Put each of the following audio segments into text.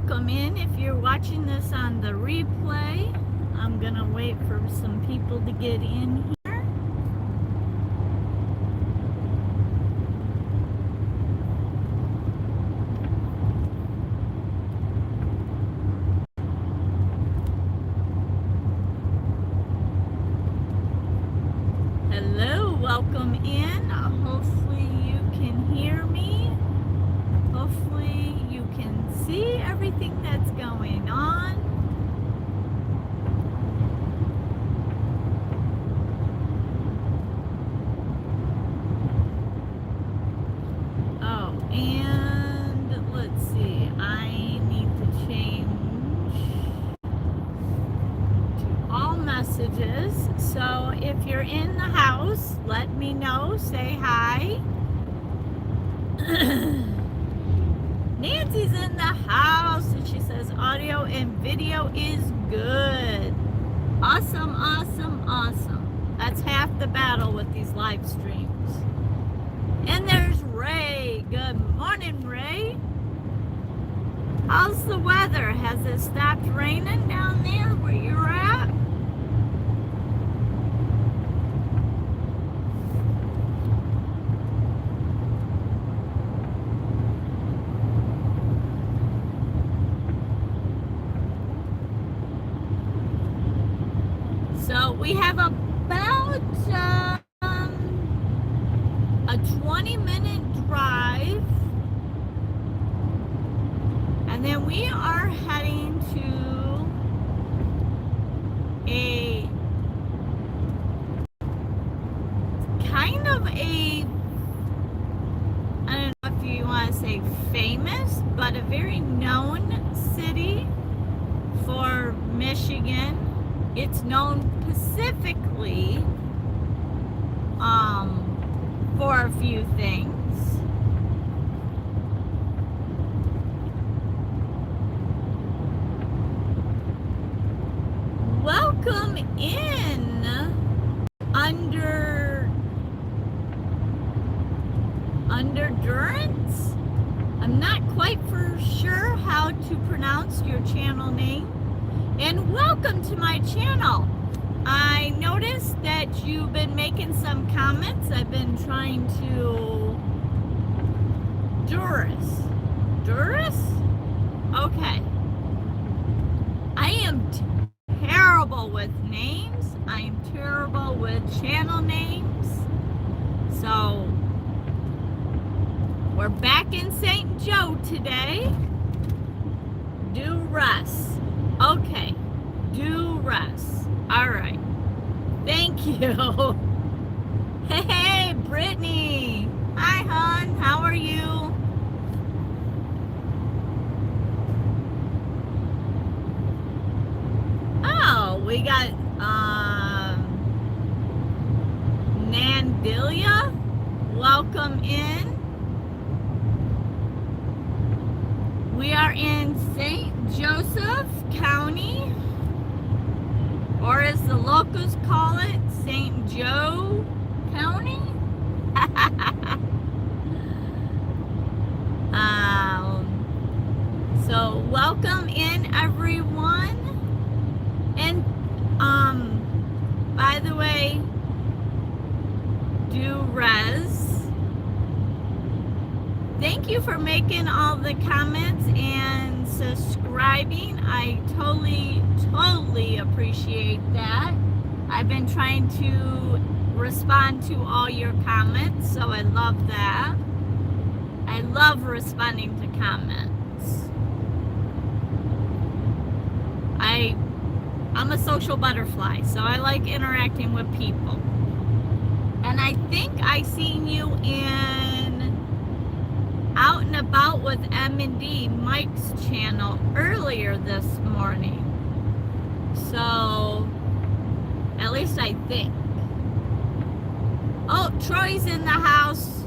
welcome in. If you're watching this on the replay, I'm gonna wait for some people to get in here. Hello, welcome in. Hopefully you can hear me. Hopefully you can see everything that's going on. Oh, and let's see, I need to change to all messages. So if you're in the house, let me know, say hi. Nancy's in the house and she says audio and video is good. Awesome, awesome, awesome. That's half the battle with these live streams. And there's Ray. Good morning, Ray. How's the weather? Has it stopped raining down there where you're at? So we have about a 20-minute drive, and then we are heading to a kind of a, I don't know if you want to say famous, but a very known city for Michigan. It's known specifically for a few things. Welcome in Underdurance. I'm not quite for sure how to pronounce your channel name. And welcome to my channel. I noticed that you've been making some comments. I've been trying to... Duris? Okay. I am terrible with names. I am terrible with channel names. So, we're back in St. Joe today. Duras. Okay. Duras. All right. Thank you. Hey, Brittany. Hi, hon. How are you? Oh, we got Nandilia. Welcome in. We are in St. Joseph County, or as the locals call it, St. Joe County. So welcome in, everyone. And by the way, thank you for making all the comments and subscribing. I totally appreciate that. I've been trying to respond to all your comments, so I love that. I love responding to comments. I'm a social butterfly, so I like interacting with people. And I think I seen you out and about with M&D, Mike's channel, earlier this morning. So, at least I think. Oh, Troy's in the house.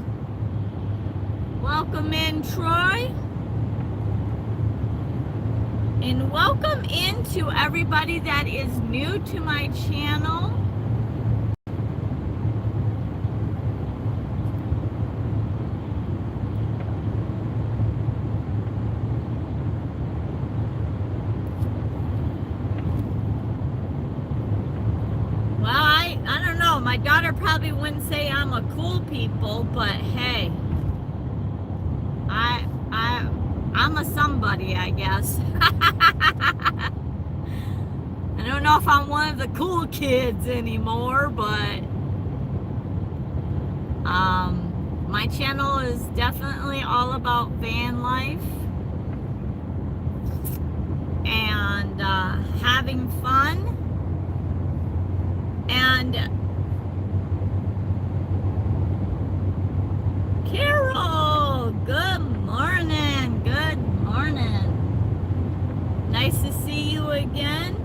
Welcome in, Troy. And welcome in to everybody that is new to my channel. probably wouldn't say I'm a cool people, but hey, I'm a somebody, I guess. I don't know if I'm one of the cool kids anymore, but my channel is definitely all about van life and having fun. And Carol, good morning, good morning. Nice to see you again.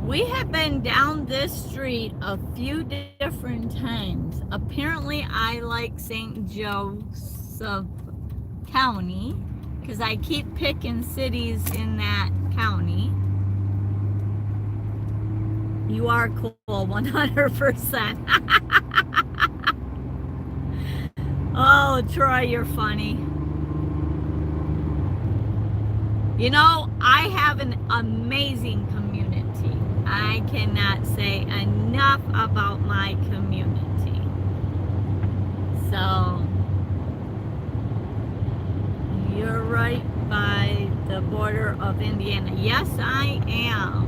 We have been down this street a few different times. Apparently, I like St. Joseph County because I keep picking cities in that county. You are cool, 100%. Oh, Troy, you're funny. You know, I have an amazing community. I cannot say enough about my community. So, you're right by the border of Indiana. Yes, I am.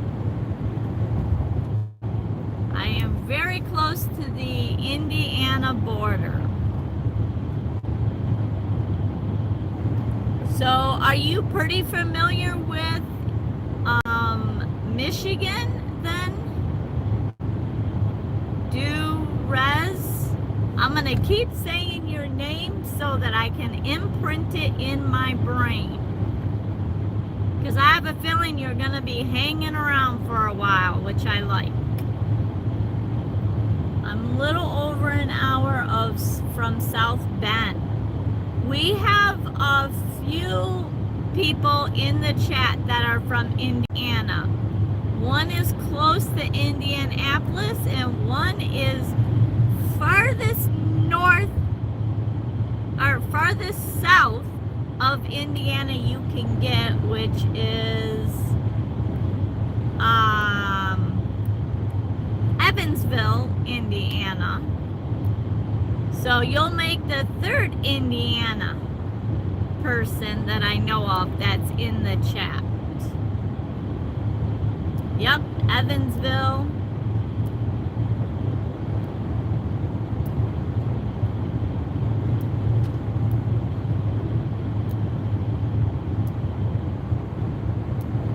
I am very close to the Indiana border. So, are you pretty familiar with Michigan then? I'm gonna keep saying your name so that I can imprint it in my brain. Because I have a feeling you're gonna be hanging around for a while, which I like. I'm a little over an hour from South Bend. We have a few people in the chat that are from Indiana. One is close to Indianapolis and one is farthest north or farthest south of Indiana you can get, which is Evansville, Indiana. So you'll make the third Indiana person that I know of that's in the chat. Yep, Evansville.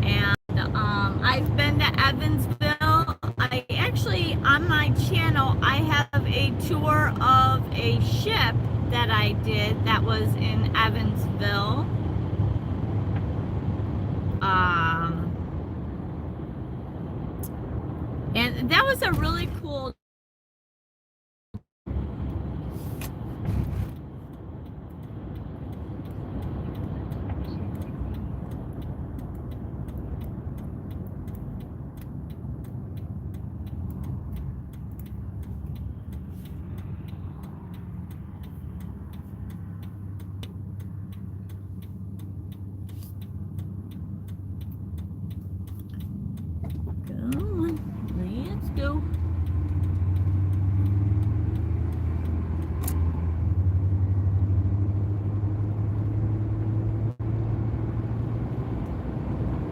And I've been to Evansville. I actually, on my channel, I have a tour of a ship that I did that was in Evansville. And that was a really cool.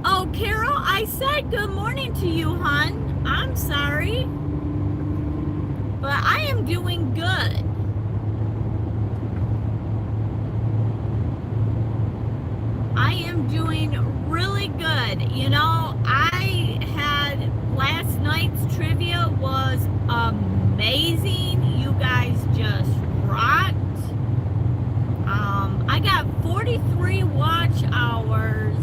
Oh, Carol, I said good morning to you, hon. I'm sorry. But I am doing good. I am doing really good. You know, last night's trivia was amazing. You guys just rocked. I got 43 watch hours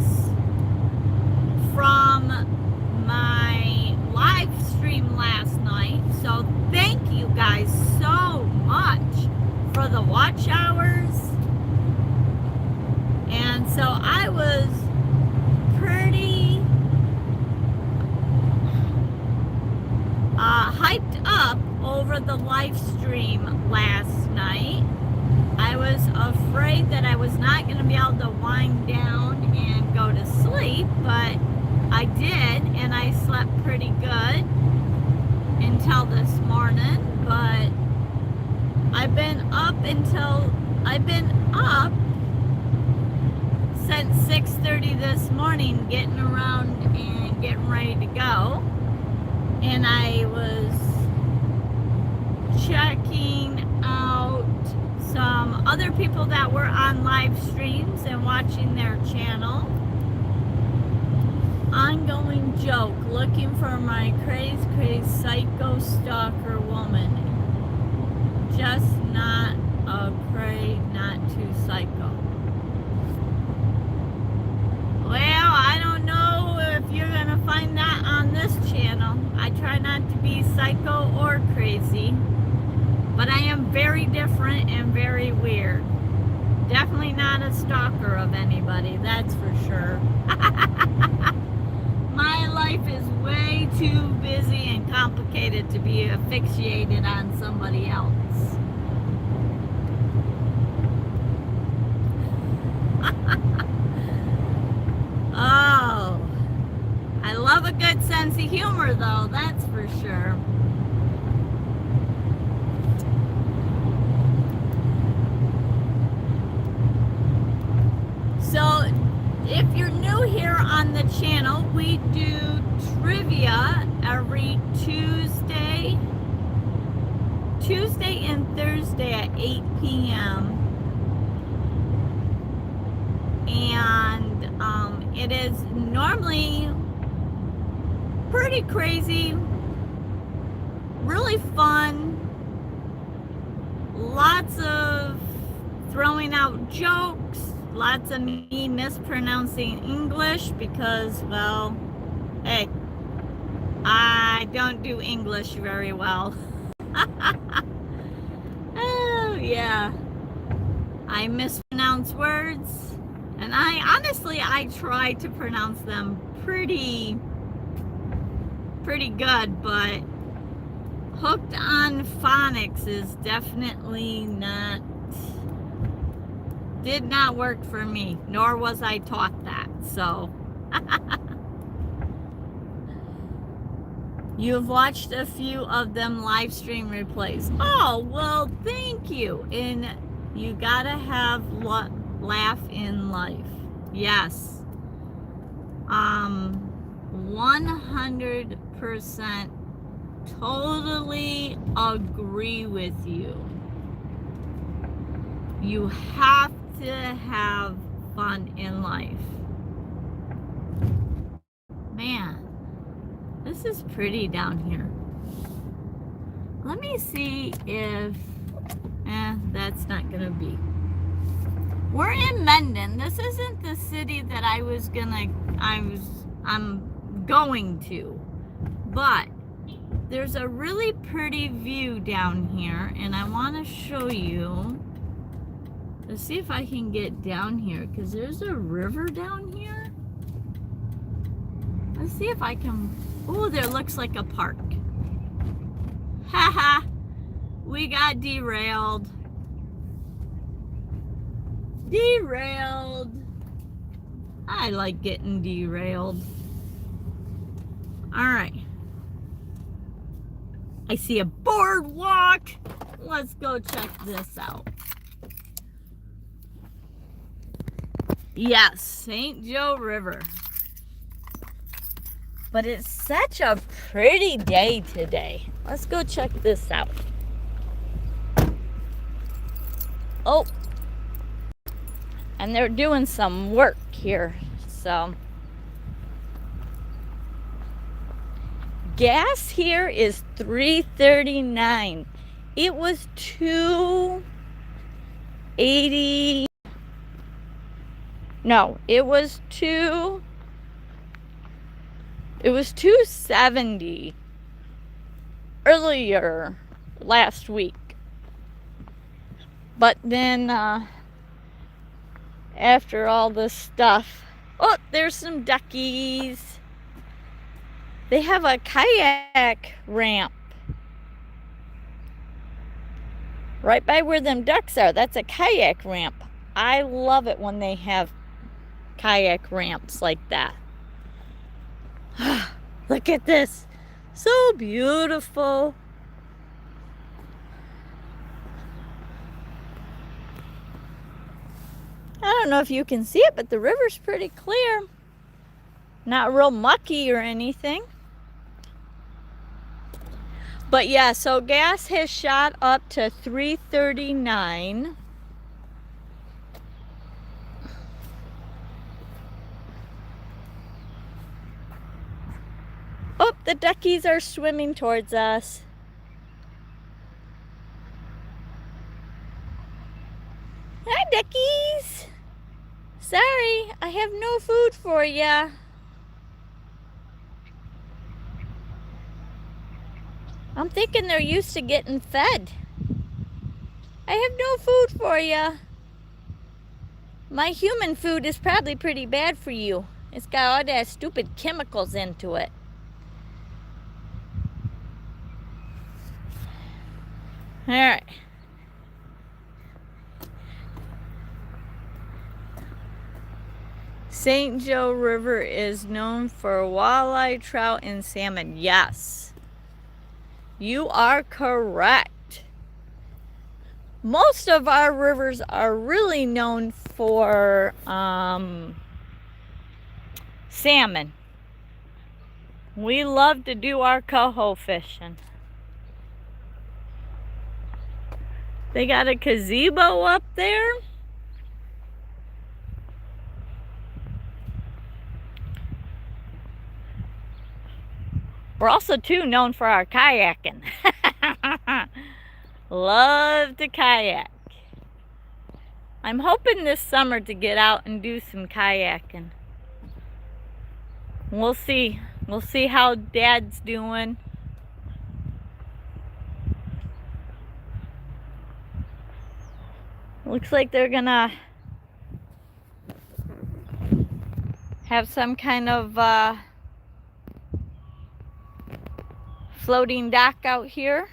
from my live stream last night. So thank you guys so much for the watch hours. And so I was pretty hyped up over the live stream last night. I was afraid that I was not going to be able to wind down and go to sleep, but I did, and I slept pretty good until this morning. But I've been up since 6:30 this morning, getting around and getting ready to go. And I was checking out some other people that were on live streams and watching their channel. Ongoing joke, looking for my crazy psycho stalker woman. Just not a cray, not too psycho. Well, I don't know if you're gonna find that on this channel. I try not to be psycho or crazy, but I am very different and very weird. Definitely not a stalker of anybody, that's for sure. My life is way too busy and complicated to be asphyxiated on somebody else. Oh, I love a good sense of humor though, that's for sure. So if you're new here on the channel, we do trivia every Tuesday and Thursday at 8 p.m. And it is normally pretty crazy, really fun, lots of throwing out jokes, lots of me mispronouncing English because, well, hey, I don't do English very well. Oh, yeah. I mispronounce words. And I try to pronounce them pretty good, but hooked on phonics is definitely did not work for me, nor was I taught that, so. You've watched a few of them live stream replays. Oh, well, thank you. And you gotta have laugh in life. Yes. 100% totally agree with you. You have to have fun in life. Man, this is pretty down here. Let me see if, that's not gonna be. We're in Mendon. This isn't the city that I'm going to, but there's a really pretty view down here, and I want to show you. Let's see if I can get down here, because there's a river down here. Let's see if I can. Oh, there looks like a park. Haha, we got derailed. Derailed. I like getting derailed. All right. I see a boardwalk. Let's go check this out. Yes, St. Joe River. But it's such a pretty day today. Let's go check this out. Oh. And they're doing some work here, so. Gas here is $3.39. It was $2.80. No, it was $2.70 earlier last week. But then after all this stuff, oh, there's some duckies. They have a kayak ramp. Right by where them ducks are, that's a kayak ramp. I love it when they have kayak ramps like that. Look at this. So beautiful. I don't know if you can see it, but the river's pretty clear. Not real mucky or anything. But yeah, so gas has shot up to $3.39. Oh, the duckies are swimming towards us. Hi, duckies. Sorry, I have no food for ya. I'm thinking they're used to getting fed. I have no food for ya. My human food is probably pretty bad for you. It's got all that stupid chemicals into it. All right. St. Joe River is known for walleye, trout, and salmon. Yes, you are correct. Most of our rivers are really known for salmon. We love to do our coho fishing. They got a gazebo up there. We're also too known for our kayaking. Love to kayak. I'm hoping this summer to get out and do some kayaking. We'll see. We'll see how Dad's doing. Looks like they're gonna have some kind of floating dock out here.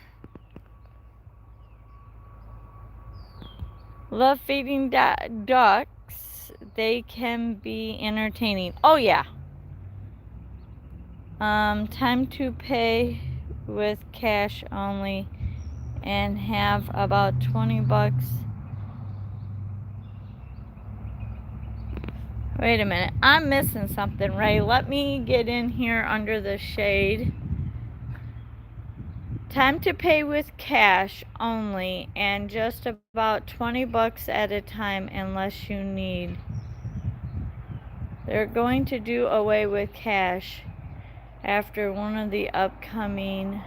Love feeding ducks. They can be entertaining. Oh yeah. Time to pay with cash only and have about 20 bucks. Wait a minute, I'm missing something, Ray. Let me get in here under the shade. Time to pay with cash only and just about 20 bucks at a time unless you need. They're going to do away with cash after one of the upcoming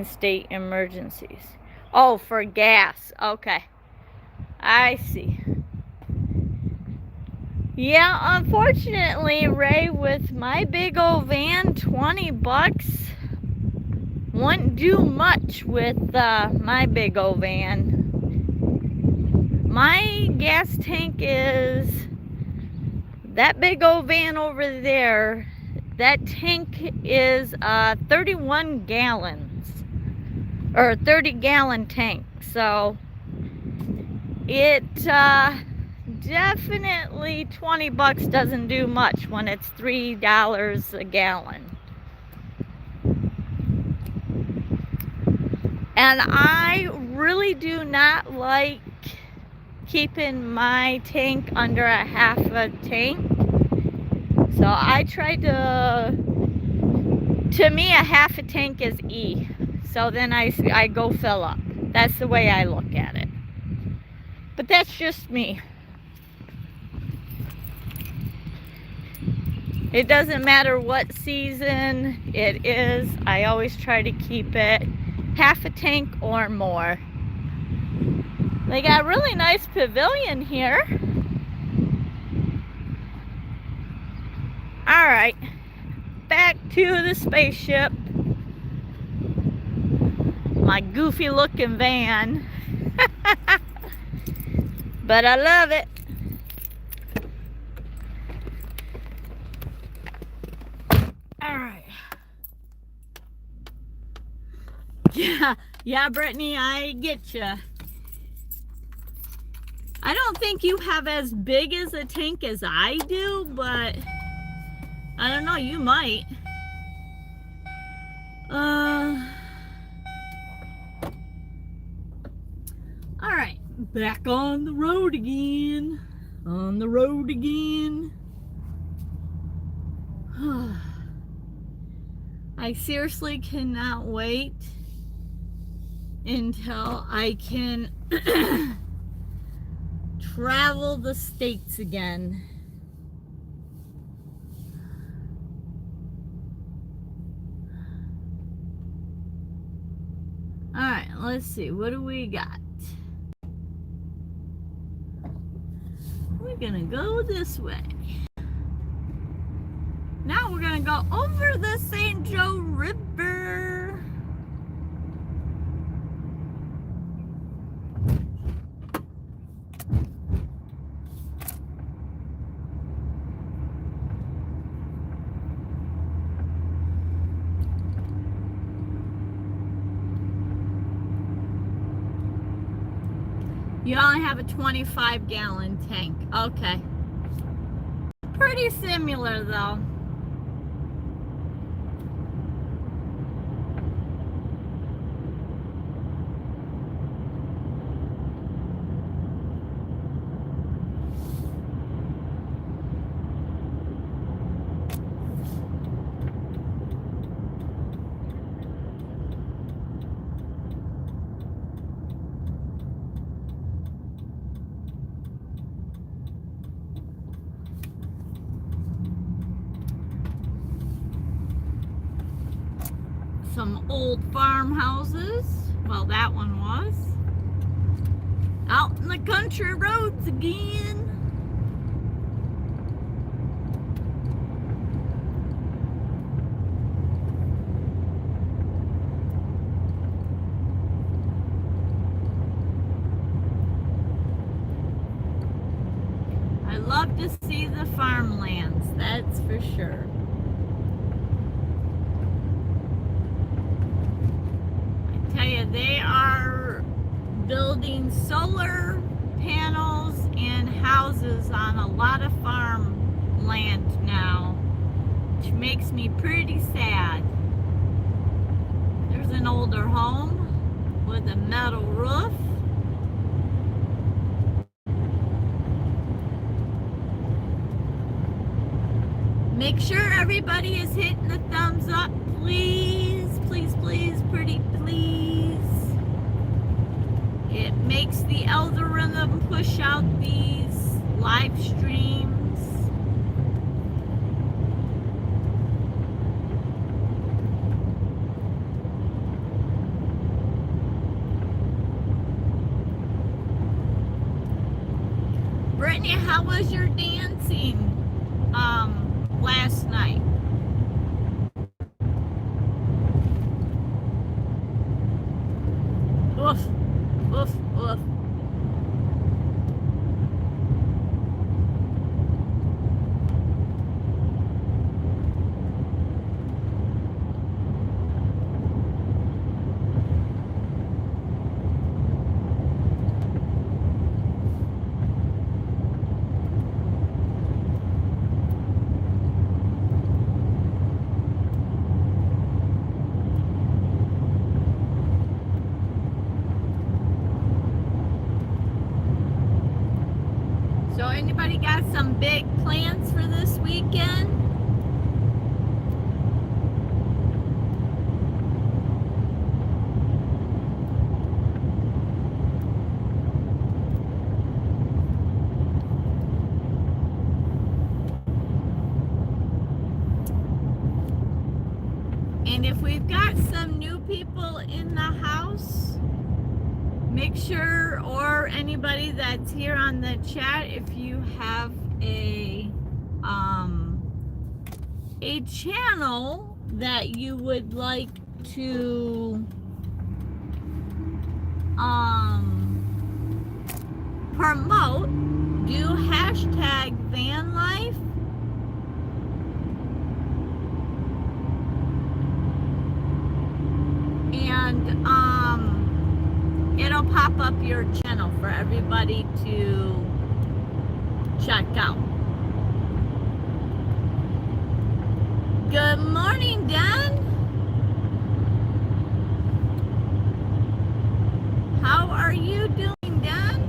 state emergencies. Oh, for gas. Okay. I see. Yeah, unfortunately, Ray, with my big old van, 20 bucks wouldn't do much with my big old van. My gas tank is that big old van over there. That tank is 31 gallons or 30-gallon tank. So it definitely 20 bucks doesn't do much when it's $3 a gallon. And I really do not like keeping my tank under a half a tank. So I try to me a half a tank is E. So then I go fill up. That's the way I look at it. But that's just me. It doesn't matter what season it is. I always try to keep it half a tank or more. They got a really nice pavilion here. Alright, back to the spaceship. My goofy looking van. But I love it. Alright. Yeah, Yeah, Brittany, I get you. I don't think you have as big as a tank as I do, but I don't know, you might. All right, back on the road again. On the road again. I seriously cannot wait until I can travel the states again. All right, let's see. What do we got? We're gonna go this way. Now we're gonna go over the St. Joe River. You only have a 25-gallon tank. Okay. Pretty similar though. Some old farmhouses. Well, that one was. Out in the country roads again. I love to see the farmlands, that's for sure. Tell you, they are building solar panels and houses on a lot of farmland now, which makes me pretty sad. There's an older home with a metal roof. Make sure everybody is hitting the thumbs up, please, please, please, pretty please. It makes the algorithm push out these live streams. Brittany, how was your dancing last night? Oof, oof, oof. So anybody got some big plans for this weekend? And if we've got some new people in the house, make sure, or anybody that's here on the chat, if you have a channel that you would like to promote, do hashtag van life. And pop up your channel for everybody to check out. Good morning, Dan. How are you doing, Dan?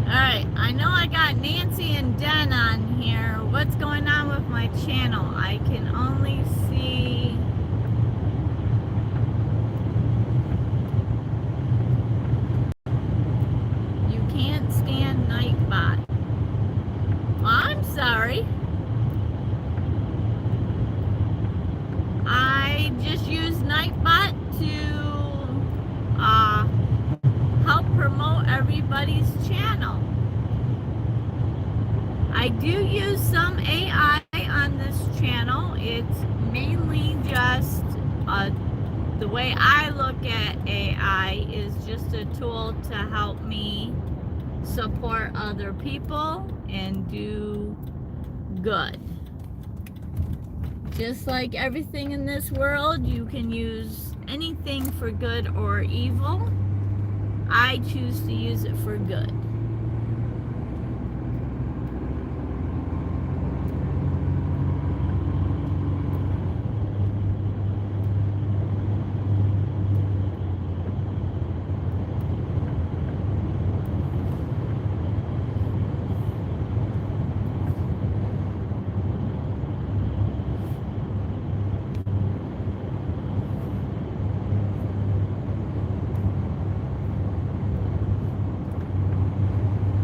Alright, I know I got Nancy and Den on here. What's going on with my channel? I can only see... You can't stand Nightbot. Well, I'm sorry. I just use Nightbot to help promote everybody's channel. I do use some AI on this channel. It's mainly just the way I look at AI is just a tool to help me support other people and do good. Just like everything in this world, you can use anything for good or evil. I choose to use it for good.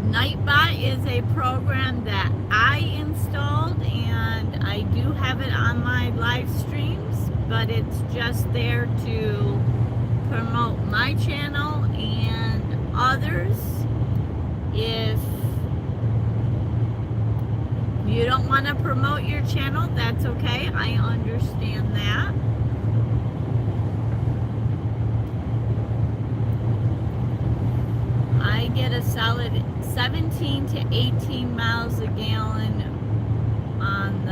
Nightbot is a program that I installed, and I do have it on my live streams, but it's just there to promote my channel and others. If you don't want to promote your channel, that's okay. I understand that. I get a solid 17 to 18 miles a gallon on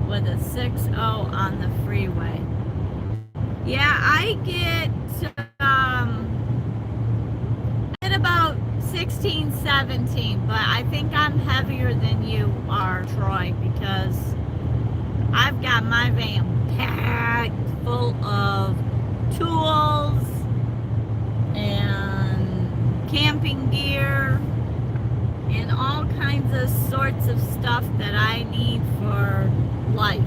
with a 6.0 on the freeway. Yeah, I get about 16, 17, but I think I'm heavier than you are, Troy, because I've got my van packed full of tools and camping gear and all kinds of sorts of stuff that I need for life.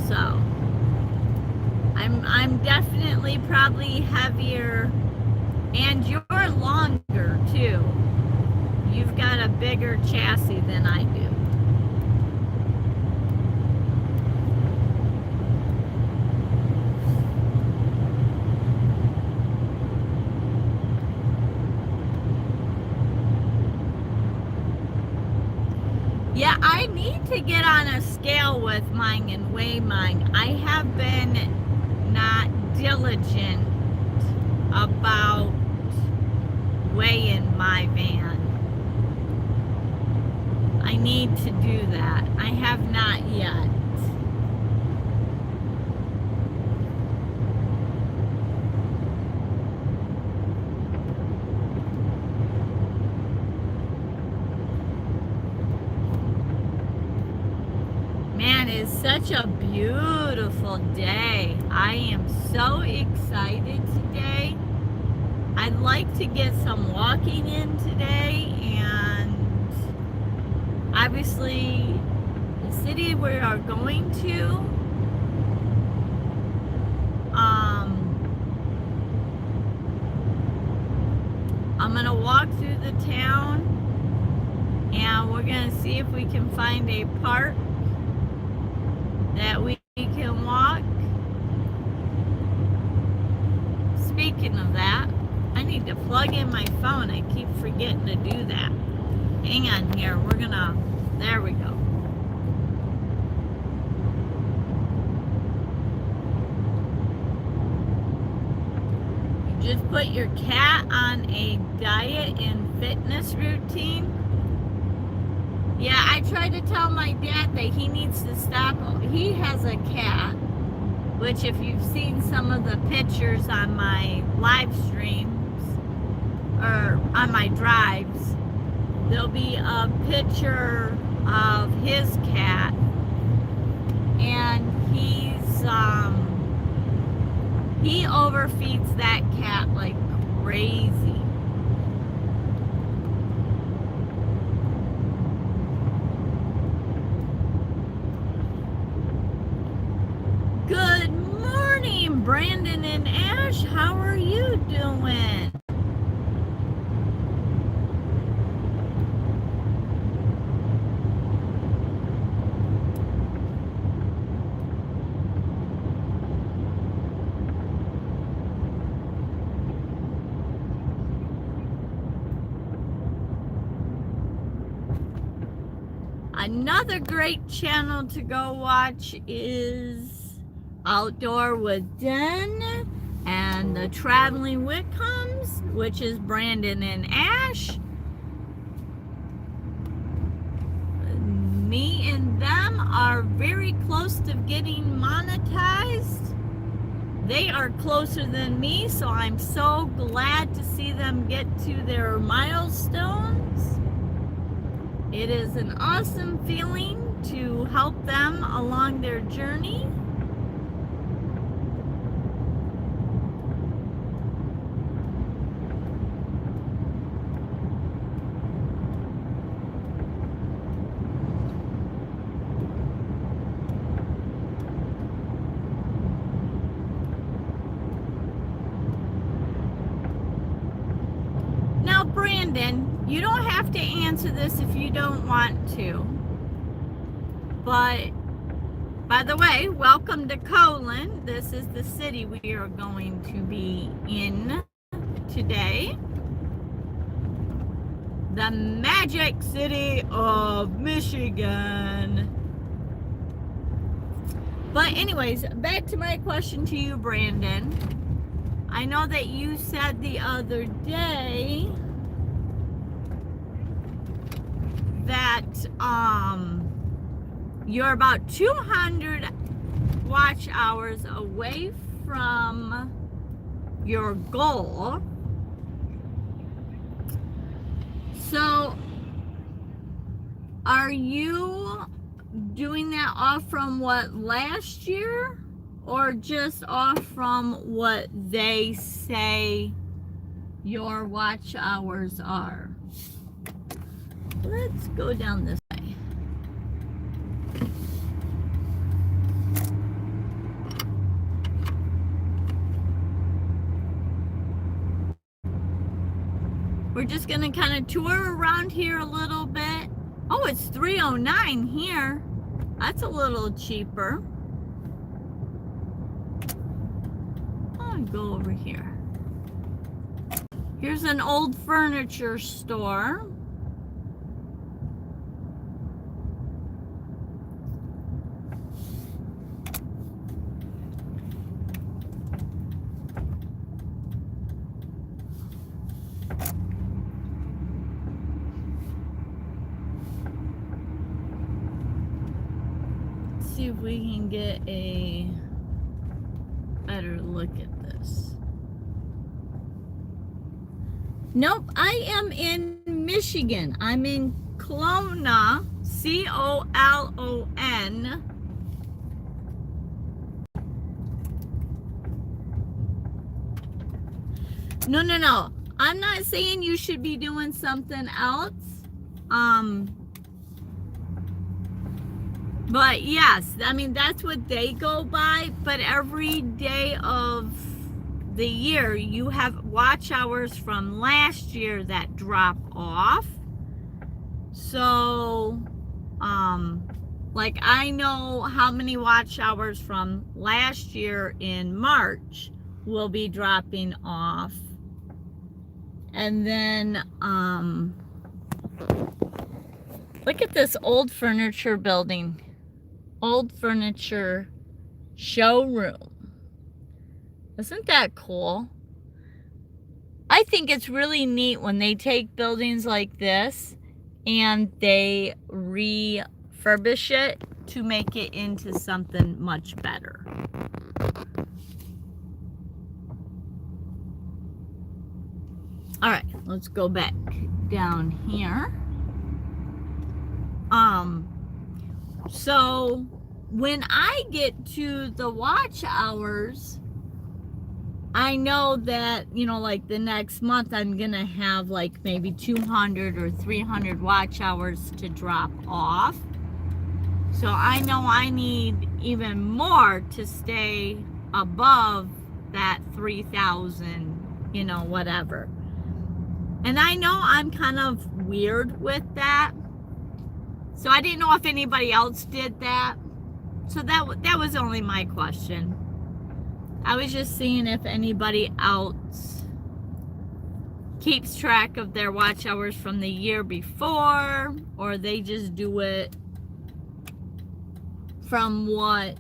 So I'm definitely probably heavier, and you're longer too. You've got a bigger chassis than I do. Yeah, I need to get on a scale with mine and weigh mine. I have been not diligent about weighing my van. I need to do that. I have not yet. Man, it's such a beautiful day. I am so excited today. I'd like to get some walking in today, and obviously the city we are going to, I'm gonna walk through the town, and we're gonna see if we can find a park that we can walk. Speaking of that, I need to plug in my phone. I keep forgetting to do that. Hang on here. We're gonna, there we go. You just put your cat on a diet and fitness routine. Yeah, I tried to tell my dad that he needs to stop. He has a cat, which if you've seen some of the pictures on my live streams or on my drives, there'll be a picture of his cat, and he overfeeds that cat like crazy. Good morning, Brandon and Ash. How are you doing? Another great channel to go watch is Outdoor with Den and the Traveling Whitcombs, which is Brandon and Ash. Me and them are very close to getting monetized. They are closer than me, so I'm so glad to see them get to their milestones. It is an awesome feeling to help them along their journey. Now, Brandon, you don't have to answer this if you don't want to. But, by the way, welcome to Colon. This is the city we are going to be in today. The magic city of Michigan. But anyways, back to my question to you, Brandon. I know that you said the other day that you're about 200 watch hours away from your goal. So are you doing that off from what, last year, or just off from what they say your watch hours are? Let's go down this way. We're just gonna kind of tour around here a little bit. Oh, it's 309 here. That's a little cheaper. I'll go over here. Here's an old furniture store. See if we can get a better look at this. Nope, I am in Michigan. I'm in Kelowna, C-O-L-O-N. No. I'm not saying you should be doing something else. But yes, I mean, that's what they go by. But every day of the year, you have watch hours from last year that drop off. So, like, I know how many watch hours from last year in March will be dropping off. And then, Look at this old furniture building. Old furniture showroom. Isn't that cool? I think it's really neat when they take buildings like this and they refurbish it to make it into something much better. All right, let's go back down here. So when I get to the watch hours, I know that, you know, like the next month I'm gonna have like maybe 200 or 300 watch hours to drop off. So I know I need even more to stay above that 3,000, you know, whatever. And I know I'm kind of weird with that. So I didn't know if anybody else did that. So that was only my question. I was just seeing if anybody else keeps track of their watch hours from the year before, or they just do it from what,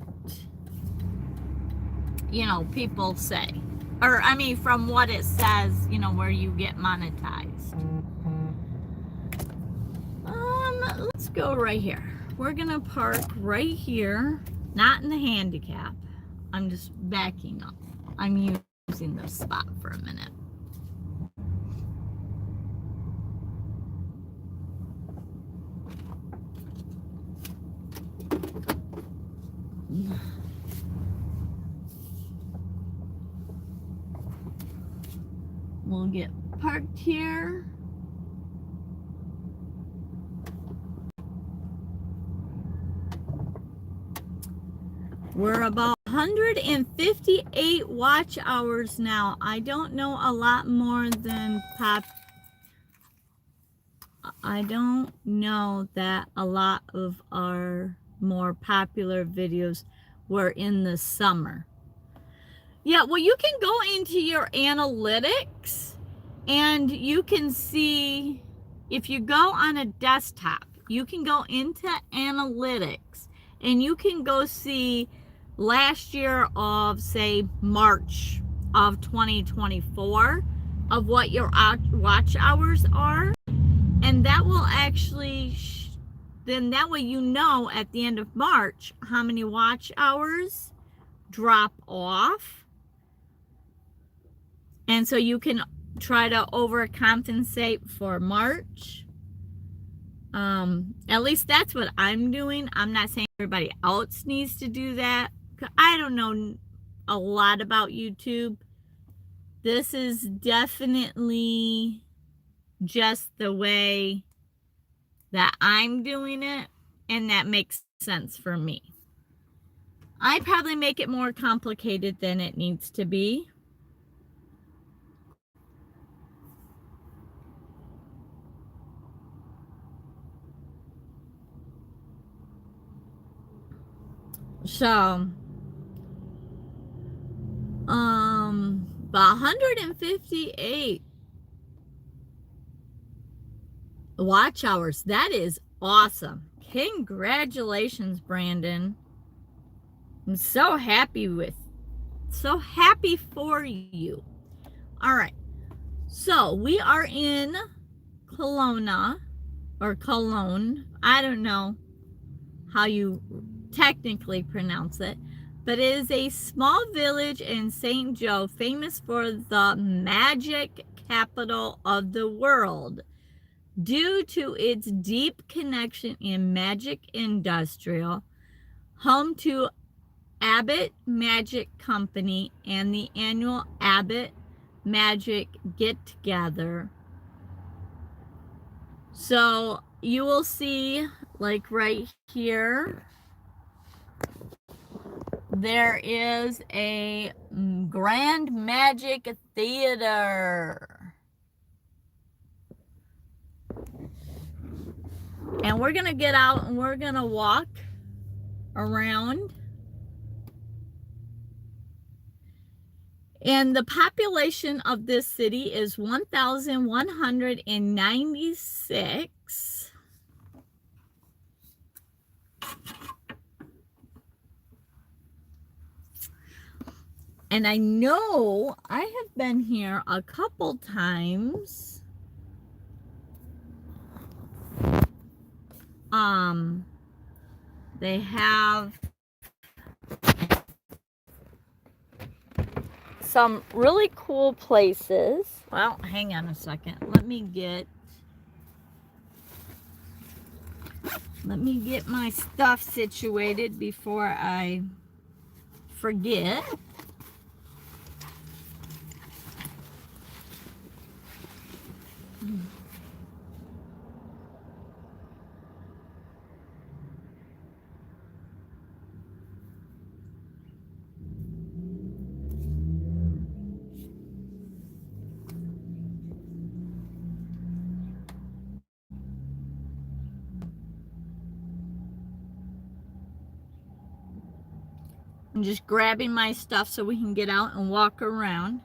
you know, people say. Or, I mean, from what it says, you know, where you get monetized. Let's go right here. We're gonna park right here, not in the handicap. I'm just backing up. I'm using this spot for a minute. We'll get parked here. We're about 158 watch hours now. I don't know a lot more than I don't know that a lot of our more popular videos were in the summer. Yeah, well, you can go into your analytics and you can see, if you go on a desktop, you can go into analytics and you can go see last year of, say, March of 2024 of what your watch hours are. And that will actually, then that way you know at the end of March how many watch hours drop off. And so you can try to overcompensate for March. At least that's what I'm doing. I'm not saying everybody else needs to do that. I don't know a lot about YouTube. This is definitely just the way that I'm doing it, and that makes sense for me. I probably make it more complicated than it needs to be. So, about 158 watch hours. That is awesome. Congratulations, Brandon. I'm so happy for you. All right. So we are in Kelowna, or Cologne. I don't know how you technically pronounce it, but it is a small village in St. Joe, famous for the magic capital of the world. Due to its deep connection in magic industrial, home to Abbott Magic Company and the annual Abbott Magic Get Together. So you will see, like right here, there is a Grand Magic Theater. And we're gonna get out and we're gonna walk around. And the population of this city is 1,196. And I know I have been here a couple times. They have some really cool places. Well, hang on a second. Let me get my stuff situated before I forget. I'm just grabbing my stuff so we can get out and walk around.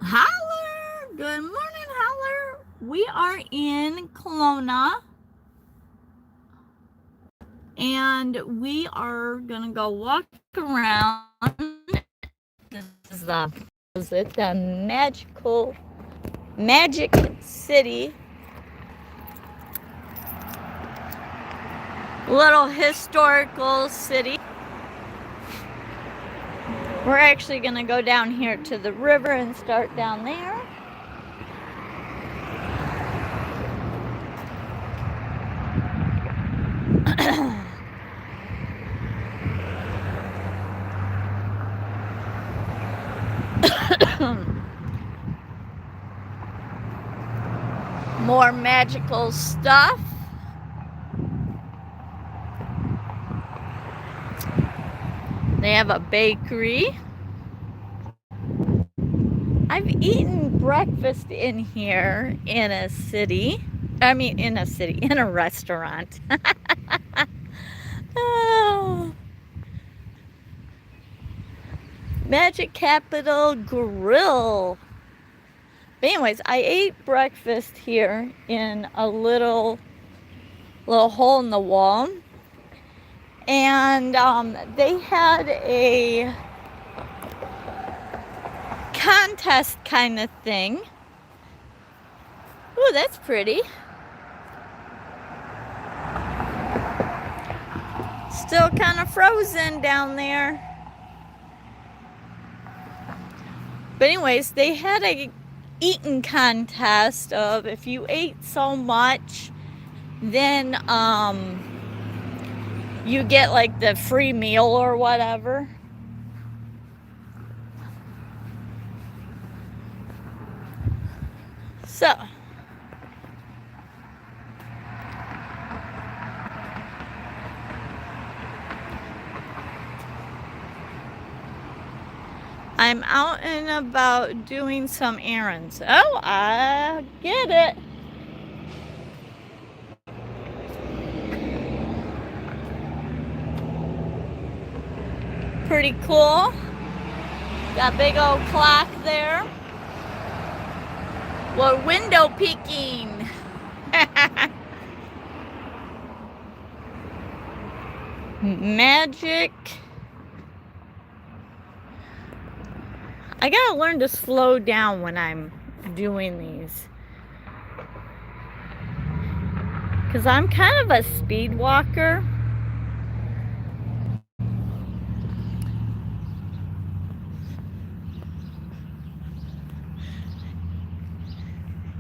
Holler! Good morning, Holler. We are in Kelowna. And we are gonna go walk around. This is the magic city. Little historical city. We're actually gonna go down here to the river and start down there. More magical stuff. They have a bakery. I've eaten breakfast in here in a city. In a restaurant. Oh. Magic Capital Grill. But anyways, I ate breakfast here in a little hole in the wall. And they had a contest kind of thing. Ooh, that's pretty. Still kind of frozen down there. But anyways, they had a eating contest of if you ate so much, then you get like the free meal or whatever. So I'm out and about doing some errands. Oh, I get it. Pretty cool. Got a big old clock there. We're window peeking. Magic. I gotta learn to slow down when I'm doing these. Because I'm kind of a speed walker.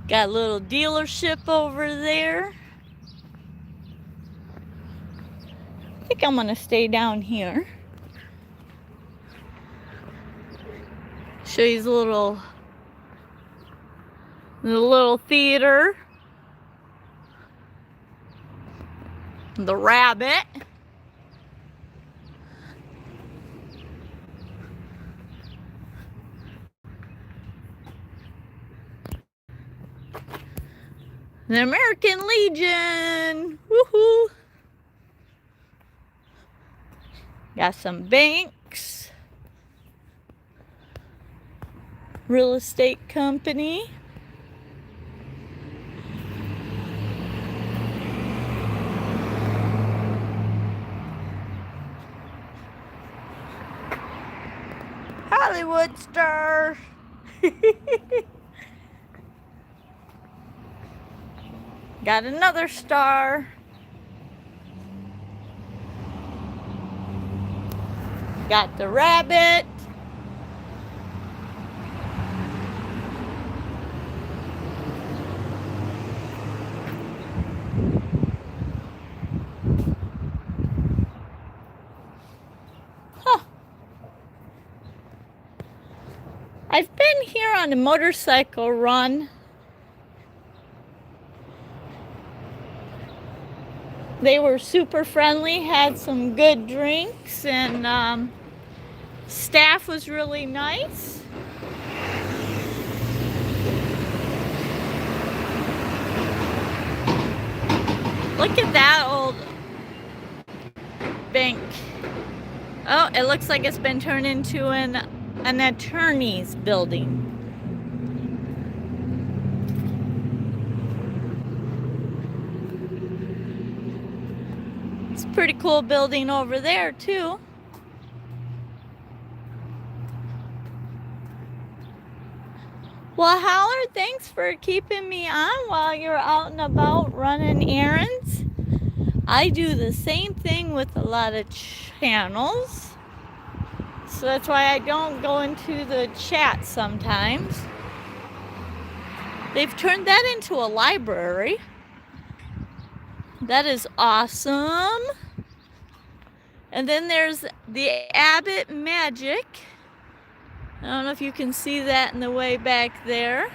Got a little dealership over there. I think I'm gonna stay down here. Show you the little theater. The rabbit. The American Legion. Woohoo! Got some banks. Real estate company. Hollywood star. Got another star. Got the rabbit. Huh. I've been here on a motorcycle run. They were super friendly, had some good drinks, and staff was really nice. Look at that old bank. Oh, it looks like it's been turned into an attorney's building. It's a pretty cool building over there too. Well, Howard, thanks for keeping me on while you're out and about running errands. I do the same thing with a lot of channels. So that's why I don't go into the chat sometimes. They've turned that into a library. That is awesome. And then there's the Abbott Magic. I don't know if you can see that in the way back there.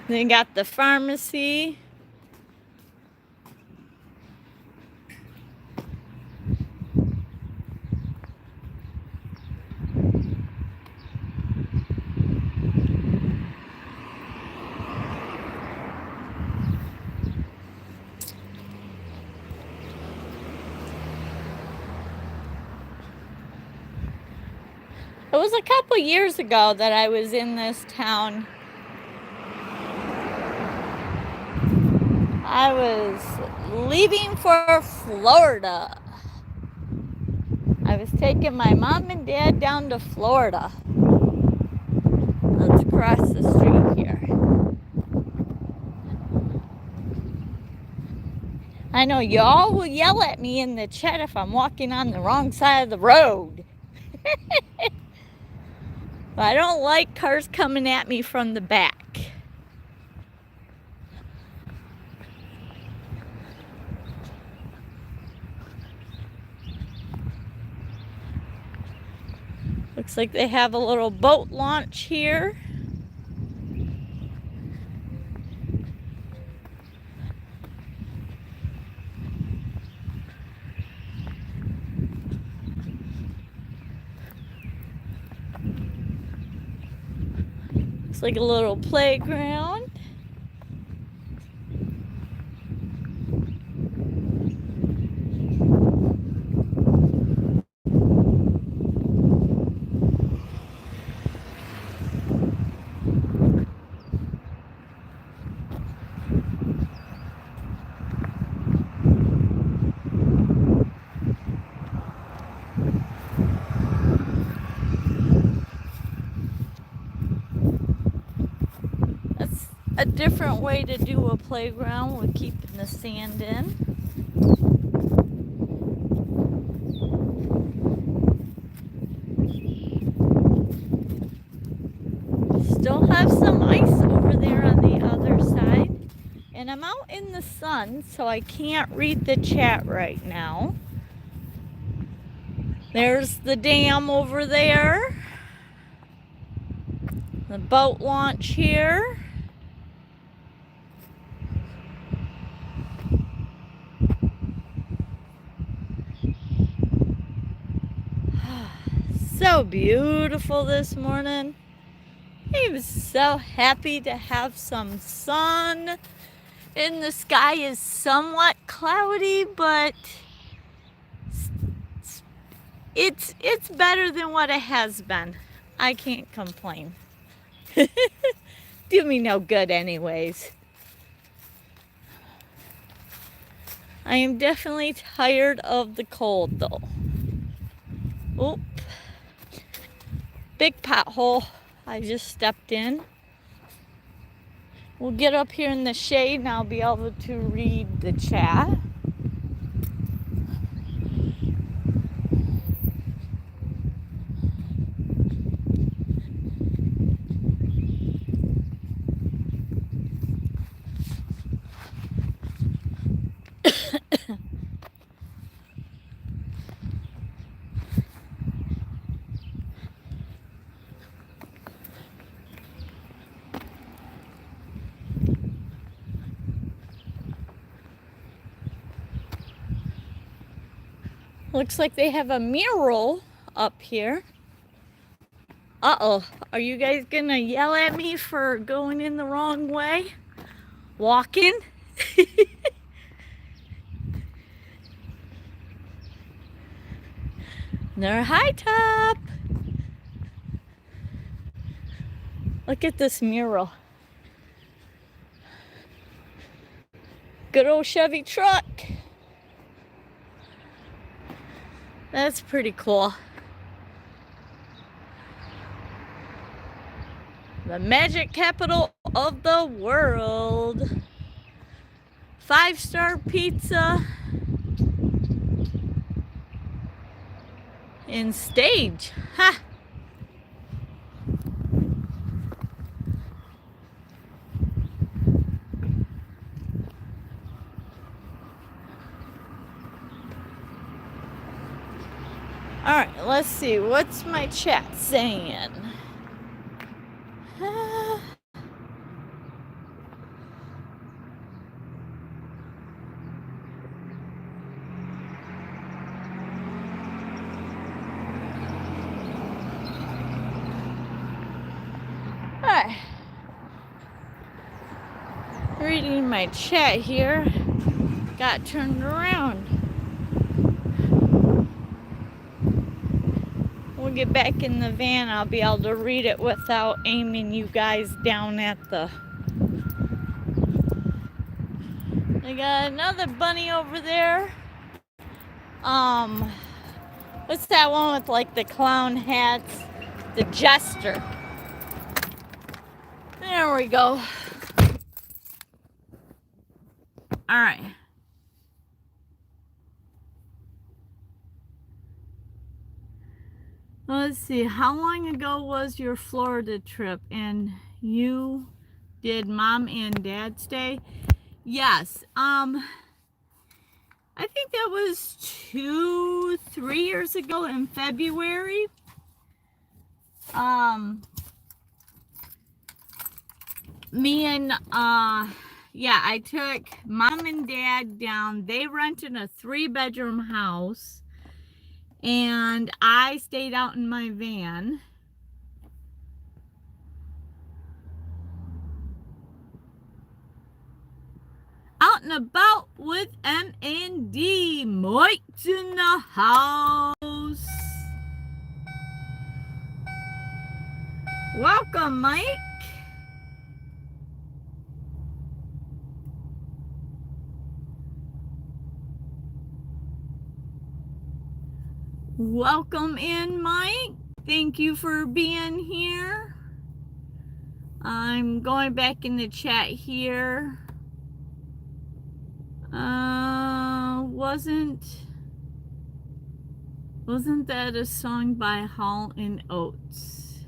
Then you got the pharmacy. It was a couple years ago that I was in this town. I was leaving for Florida. I was taking my mom and dad down to Florida. Let's cross the street here. I know y'all will yell at me in the chat if I'm walking on the wrong side of the road. But I don't like cars coming at me from the back. Looks like they have a little boat launch here. Looks like a little playground. A different way to do a playground with keeping the sand in. Still have some ice over there on the other side. And I'm out in the sun, so I can't read the chat right now. There's the dam over there. The boat launch here. So beautiful this morning. I'm so happy to have some sun. And the sky is somewhat cloudy, but it's better than what it has been. I can't complain. Do me no good anyways. I am definitely tired of the cold though. Oh, big pothole I just stepped in. We'll get up here in the shade and I'll be able to read the chat. Looks like they have a mural up here. Uh-oh, are you guys gonna yell at me for going in the wrong way? Walking? They're high top. Look at this mural. Good old Chevy truck. That's pretty cool. The magic capital of the world. 5-star pizza. And stage. Ha! Alright, let's see. What's my chat saying? Alright. Reading my chat here. Got turned around. We'll get back in the van. I'll be able to read it without aiming you guys down at the... I got another bunny over there. What's that one with like the clown hats? The jester. There we go. All right. Let's see. How long ago was your Florida trip? And you did mom and dad stay? Yes. I think that was 2-3 years ago in February. Me and yeah, I took mom and dad down. They rented a 3-bedroom house and I stayed out in my van. Out and about with M&D. Mike's in the house. Welcome, Mike. Welcome in, Mike. Thank you for being here. I'm going back in the chat here. Wasn't that a song by Hall and Oates?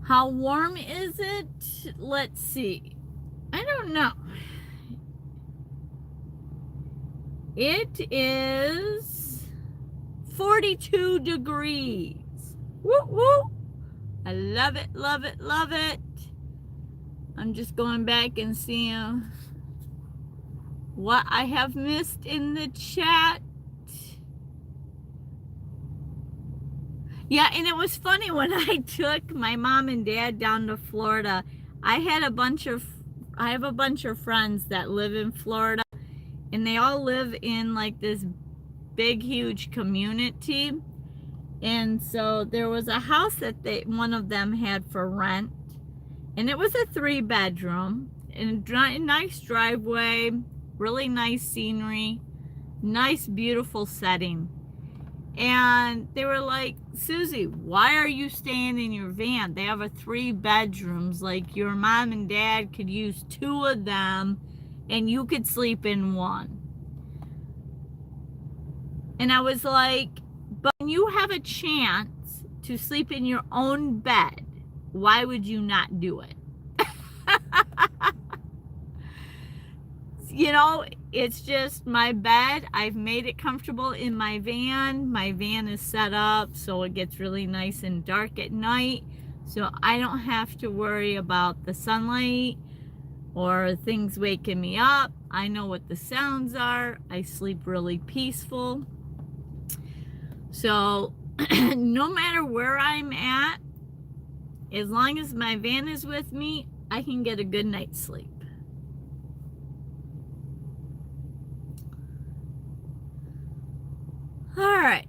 How warm is it? Let's see. I don't know. It is 42 degrees. Woo woo. I love it, love it, love it. I'm just going back and seeing what I have missed in the chat. Yeah, and it was funny when I took my mom and dad down to Florida. I have a bunch of friends that live in Florida, and they all live in like this big huge community. And so there was a house that one of them had for rent, and it was a 3-bedroom and a nice driveway, really nice scenery, nice beautiful setting. And they were like, Suzy, why are you staying in your van? They have 3 bedrooms. Like, your mom and dad could use 2 of them and you could sleep in one. And I was like, but when you have a chance to sleep in your own bed, why would you not do it? You know, it's just my bed. I've made it comfortable in my van. My van is set up so it gets really nice and dark at night. So I don't have to worry about the sunlight or things waking me up. I know what the sounds are. I sleep really peaceful. So no matter where I'm at, as long as my van is with me, I can get a good night's sleep. All right.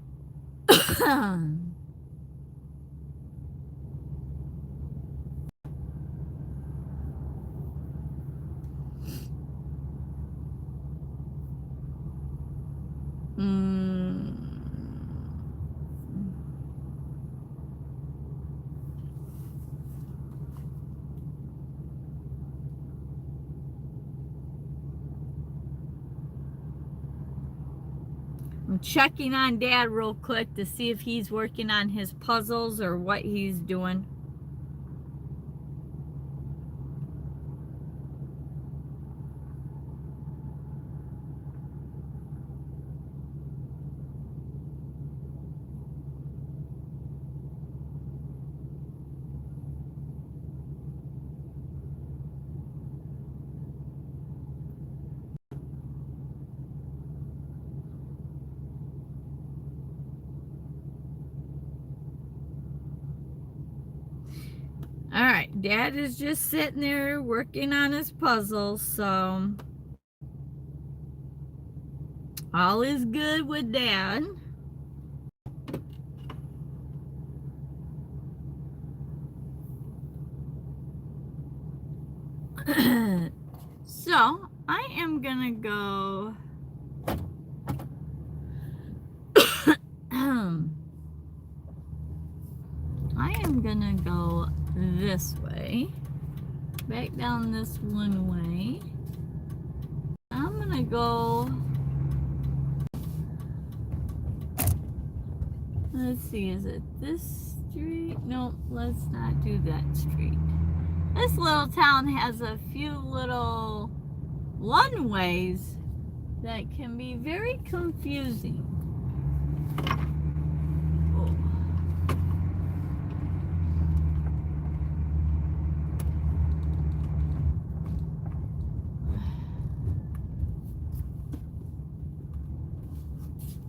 I'm checking on Dad real quick to see if he's working on his puzzles or what he's doing. All right, Dad is just sitting there working on his puzzles, so all is good with Dad. So I am gonna go I am gonna go this way, back down this one way. I'm gonna go, let's see, is it this street? No, let's not do that street. This little town has a few little one-ways that can be very confusing.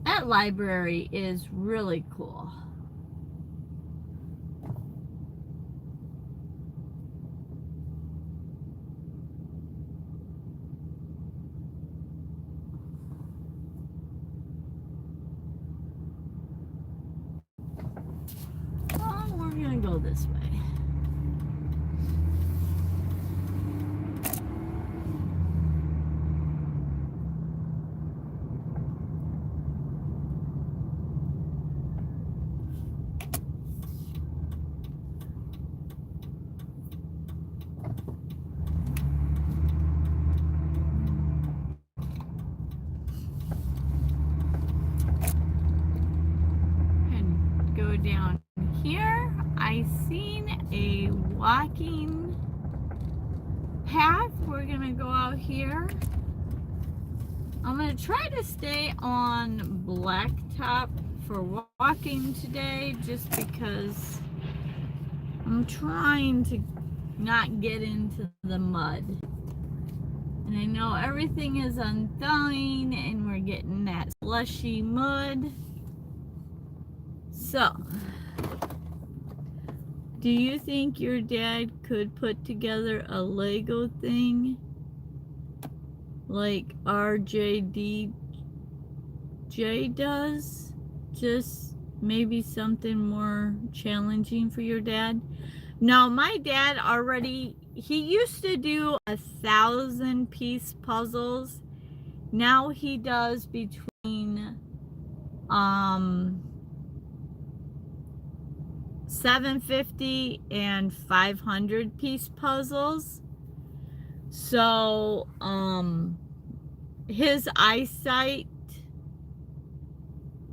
That library is really cool. Oh, we're gonna go this way. Down here, I seen a walking path. We're gonna go out here. I'm gonna try to stay on blacktop for walking today, just because I'm trying to not get into the mud. And I know everything is unthawing and we're getting that slushy mud. So, do you think your dad could put together a Lego thing like RJDJ does? Just maybe something more challenging for your dad? No, my dad already, he used to do 1,000-piece puzzles. Now he does between 750 and 500-piece puzzles. So his eyesight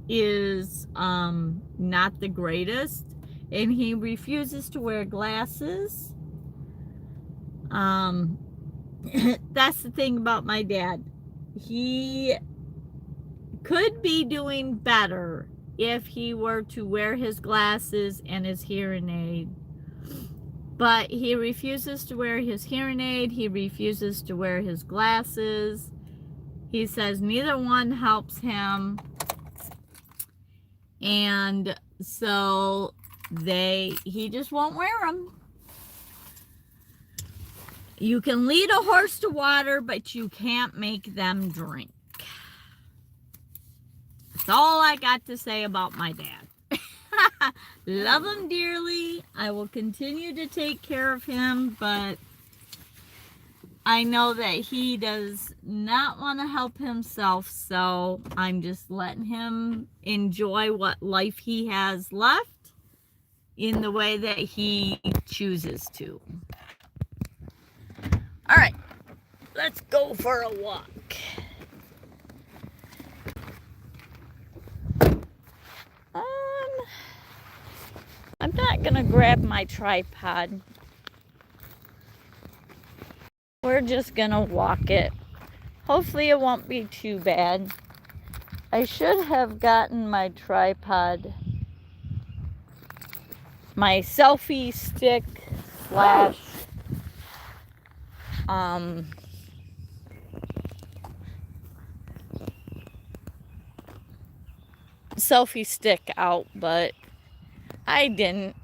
is not the greatest, and he refuses to wear glasses. That's the thing about my dad. He could be doing better if he were to wear his glasses and his hearing aid. But he refuses to wear his hearing aid. He refuses to wear his glasses. He says neither one helps him. And so he just won't wear them. You can lead a horse to water, but you can't make them drink. That's all I got to say about my dad. Love him dearly. I will continue to take care of him, but I know that he does not want to help himself, so I'm just letting him enjoy what life he has left in the way that he chooses to. All right, let's go for a walk. I'm not gonna grab my tripod. We're just gonna walk it. Hopefully it won't be too bad. I should have gotten my tripod, my selfie stick slash selfie stick out, but I didn't.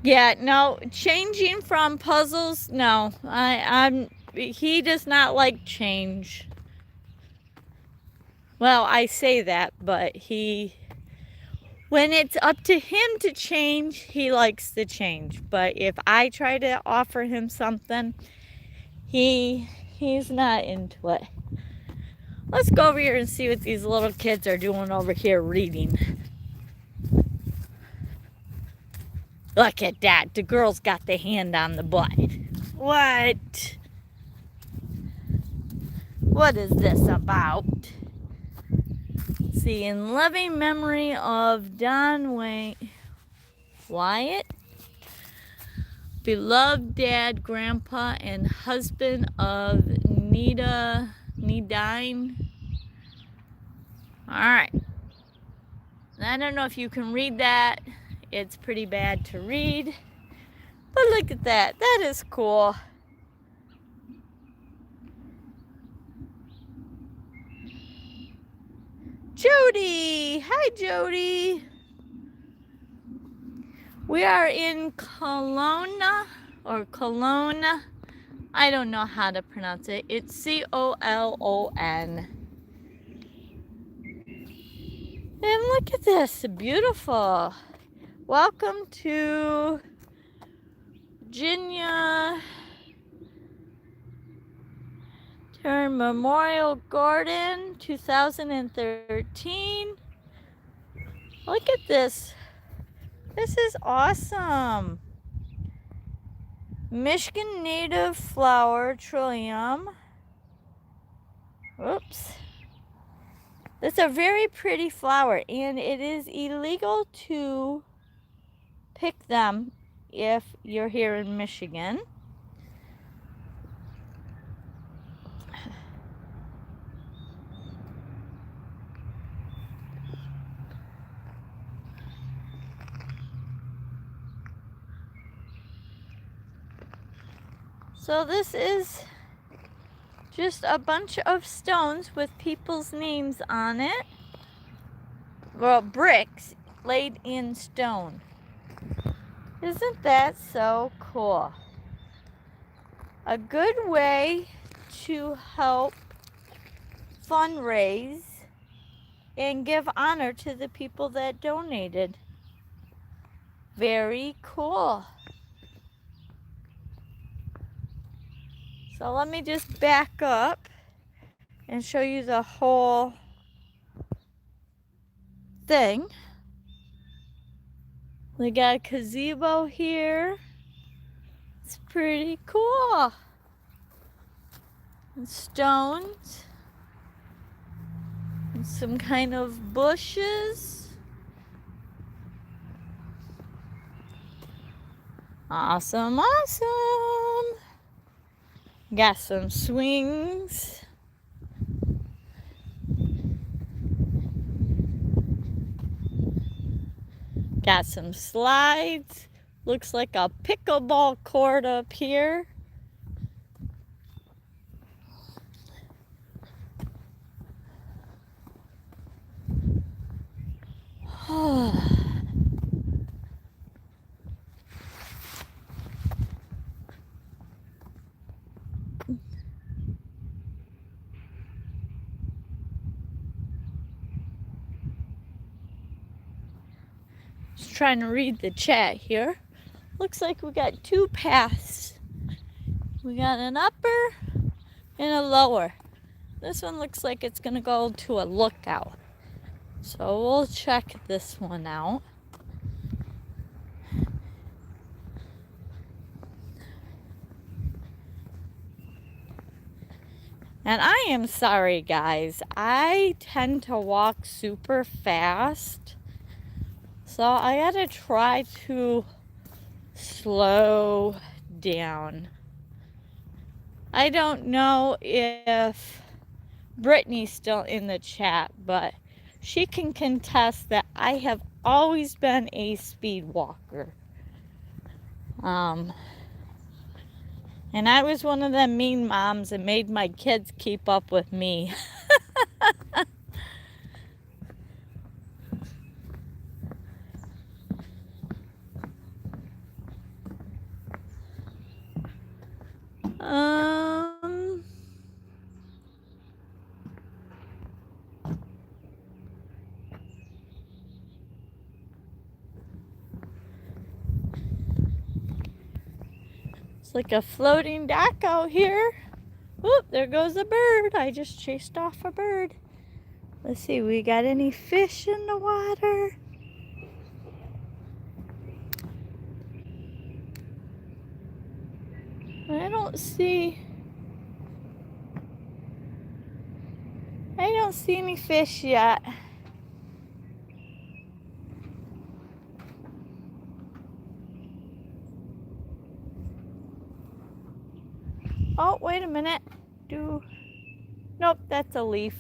Yeah, no, changing from puzzles, no. He does not like change. Well, I say that, but when it's up to him to change, he likes to change. But if I try to offer him something, he's not into it. Let's go over here and see what these little kids are doing over here reading. Look at that. The girl's got the hand on the butt. What? What is this about? Let's see, in loving memory of Don Wyatt, beloved dad, grandpa, and husband of Nedine. All right. I don't know if you can read that. It's pretty bad to read. But look at that. That is cool. Jody. Hi, Jody. We are in Kelowna or Kelowna. I don't know how to pronounce it. It's C-O-L-O-N. And look at this. Beautiful. Welcome to Virginia Memorial Garden 2013. Look at this. This is awesome. Michigan native flower trillium. Oops. It's a very pretty flower, and it is illegal to pick them if you're here in Michigan. So this is Just a bunch of stones with people's names on it. Well, bricks laid in stone. Isn't that so cool? A good way to help fundraise and give honor to the people that donated. Very cool. So let me just back up and show you the whole thing. We got a gazebo here. It's pretty cool. And stones. And some kind of bushes. Awesome, awesome. Got some swings. Got some slides. Looks like a pickleball court up here. Just trying to read the chat here. Looks like we got two paths. We got an upper and a lower. This one looks like it's gonna go to a lookout. So we'll check this one out. And I am sorry, guys. I tend to walk super fast. So I gotta try to slow down. I don't know if Brittany's still in the chat, but she can contest that I have always been a speed walker. And I was one of them mean moms that made my kids keep up with me. It's like a floating dock out here. Oop, there goes a bird. I just chased off a bird. Let's see, we got any fish in the water? I don't see any fish yet. Oh, wait a minute. Nope, that's a leaf.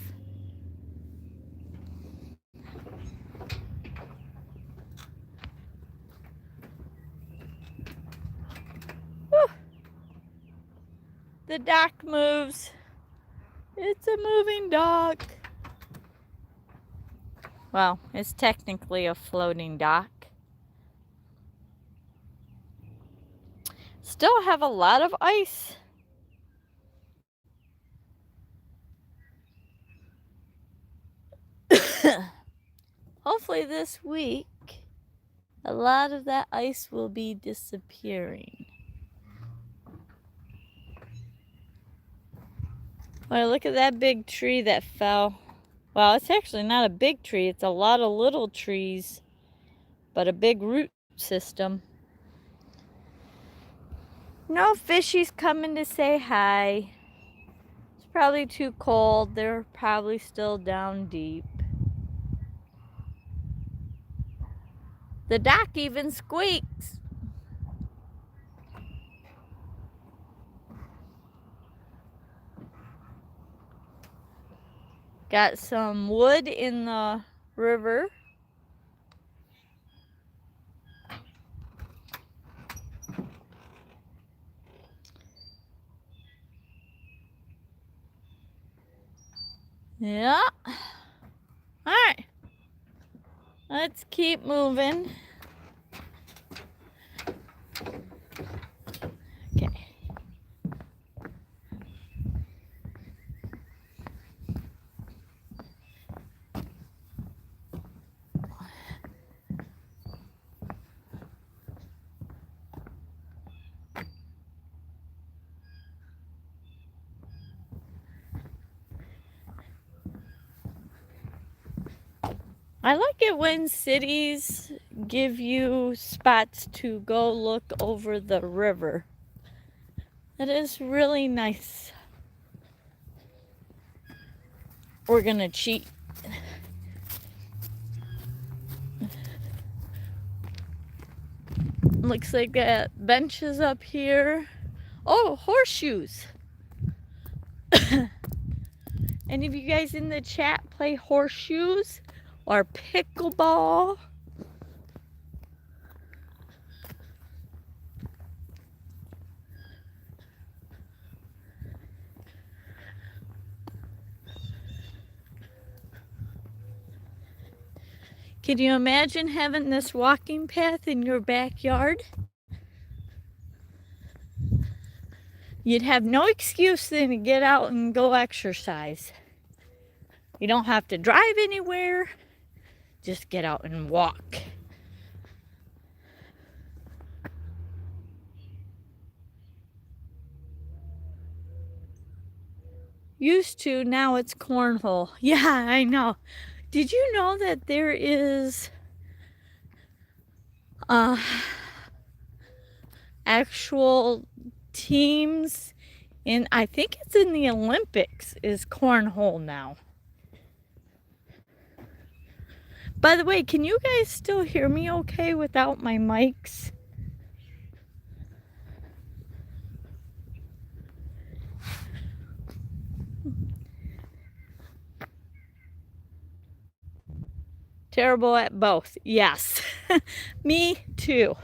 Whew. The dock moves. It's a moving dock. Well, it's technically a floating dock. Still have a lot of ice. Hopefully this week, a lot of that ice will be disappearing. Well, look at that big tree that fell. Well, it's actually not a big tree. It's a lot of little trees, but a big root system. No fishies coming to say hi. It's probably too cold. They're probably still down deep. The dock even squeaks. Got some wood in the river. Yeah. All right. Let's keep moving. Okay. I like it when cities give you spots to go look over the river. It is really nice. We're gonna cheat. Looks like that benches up here. Oh, horseshoes. Any of you guys in the chat play horseshoes or pickleball? Can you imagine having this walking path in your backyard? You'd have no excuse then to get out and go exercise. You don't have to drive anywhere. Just get out and walk. Used to, now it's cornhole. Yeah, I know. Did you know that there is actual teams in, I think it's in the Olympics, is cornhole now. By the way, can you guys still hear me okay without my mics? Terrible at both. Yes. Me too.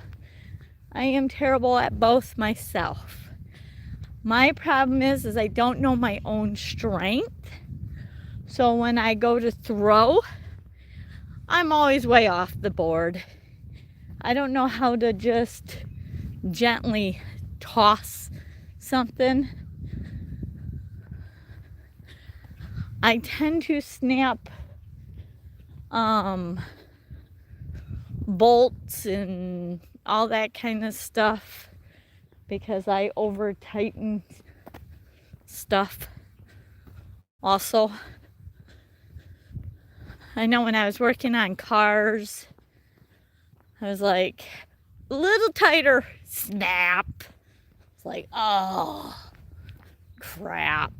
I am terrible at both myself. My problem is I don't know my own strength. So when I go to throw, I'm always way off the board. I don't know how to just gently toss something. I tend to snap bolts and all that kind of stuff because I over tighten stuff. Also, I know when I was working on cars, I was like, a little tighter, snap. It's like, oh, crap.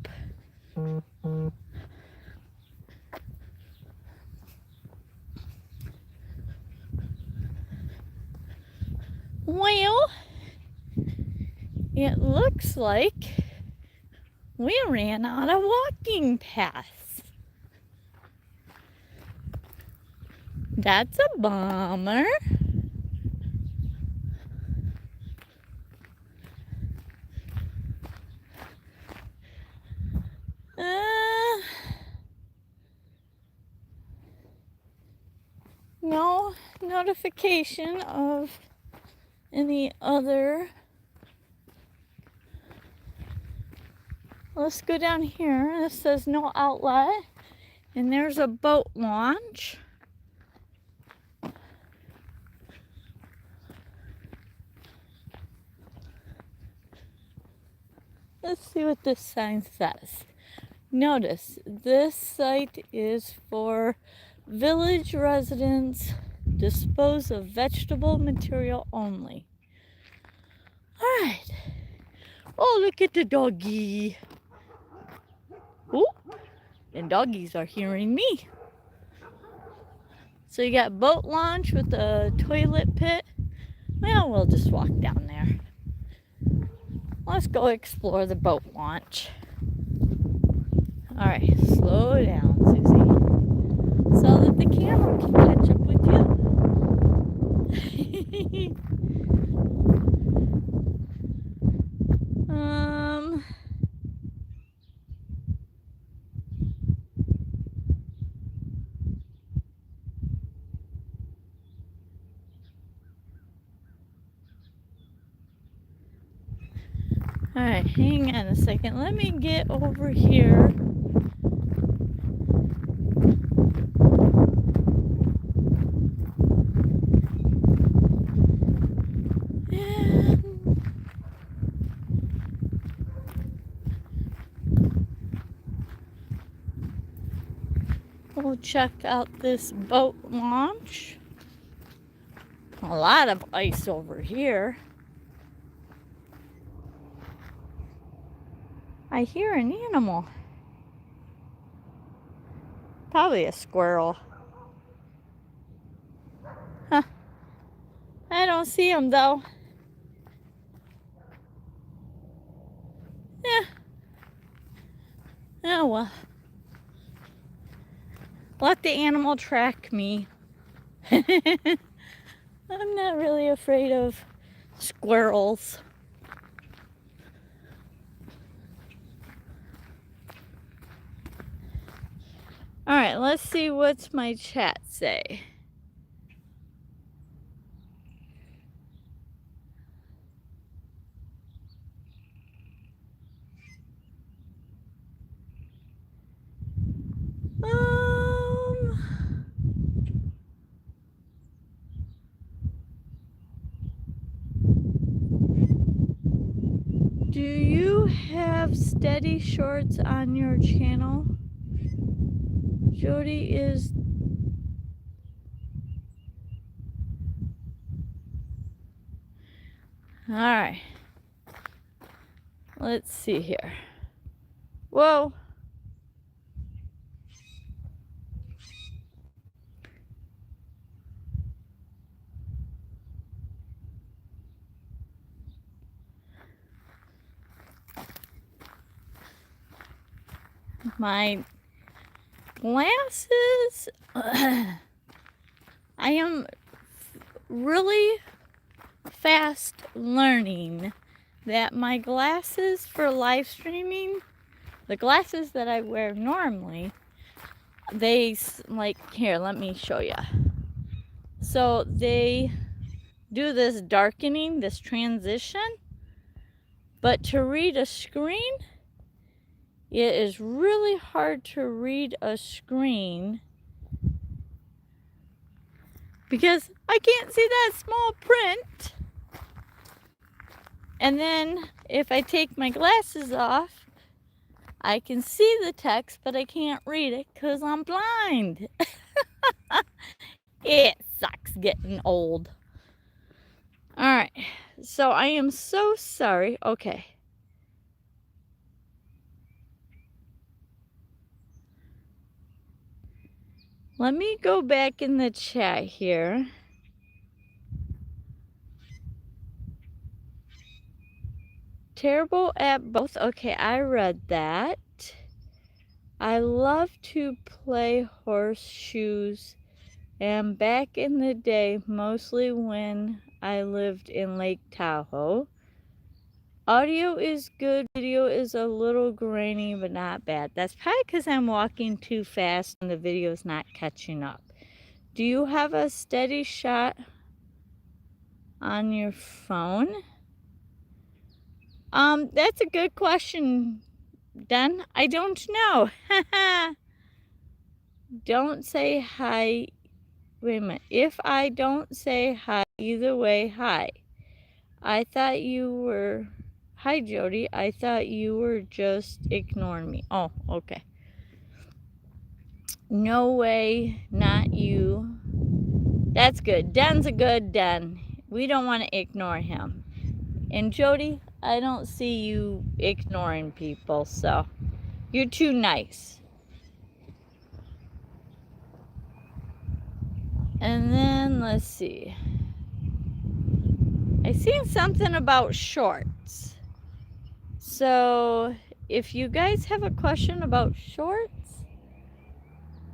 Well, it looks like we ran out of walking paths. That's a bummer. No notification of any other. Let's go down here. This says no outlet. And there's a boat launch. Let's see what this sign says. Notice, this site is for village residents. Dispose of vegetable material only. All right. Oh, look at the doggy. Ooh, and doggies are hearing me. So you got boat launch with a toilet pit. Well, we'll just walk down there. Let's go explore the boat launch. All right, slow down, Suzy, so that the camera can catch up with you. All right, hang on a second. Let me get over here. We'll check out this boat launch. A lot of ice over here. I hear an animal. Probably a squirrel. Huh. I don't see him though. Yeah. Oh well. Let the animal track me. I'm not really afraid of squirrels. All right, let's see what's my chat say. Do you have steady shorts on your channel? Jody is... All right. Let's see here. Whoa. My glasses. I am really fast learning that my glasses for live streaming, the glasses that I wear normally, they like, here, let me show you. So they do this darkening, this transition, but to read a screen, it is really hard to read a screen because I can't see that small print. And then if I take my glasses off, I can see the text, but I can't read it because I'm blind. It sucks getting old. All right, so I am so sorry. Okay. Let me go back in the chat here. Terrible at both. Okay, I read that. I love to play horseshoes, and back in the day, mostly when I lived in Lake Tahoe. Audio is good, video is a little grainy, but not bad. That's probably because I'm walking too fast and the video is not catching up. Do you have a steady shot on your phone? That's a good question, Den. I don't know. Don't say hi. Wait a minute. If I don't say hi, either way, hi. I thought you were... Hi, Jody. I thought you were just ignoring me. Oh, okay. No way, not you. That's good. Den's a good Den. We don't want to ignore him. And Jody, I don't see you ignoring people, so you're too nice. And then, let's see. I seen something about shorts. So, if you guys have a question about shorts,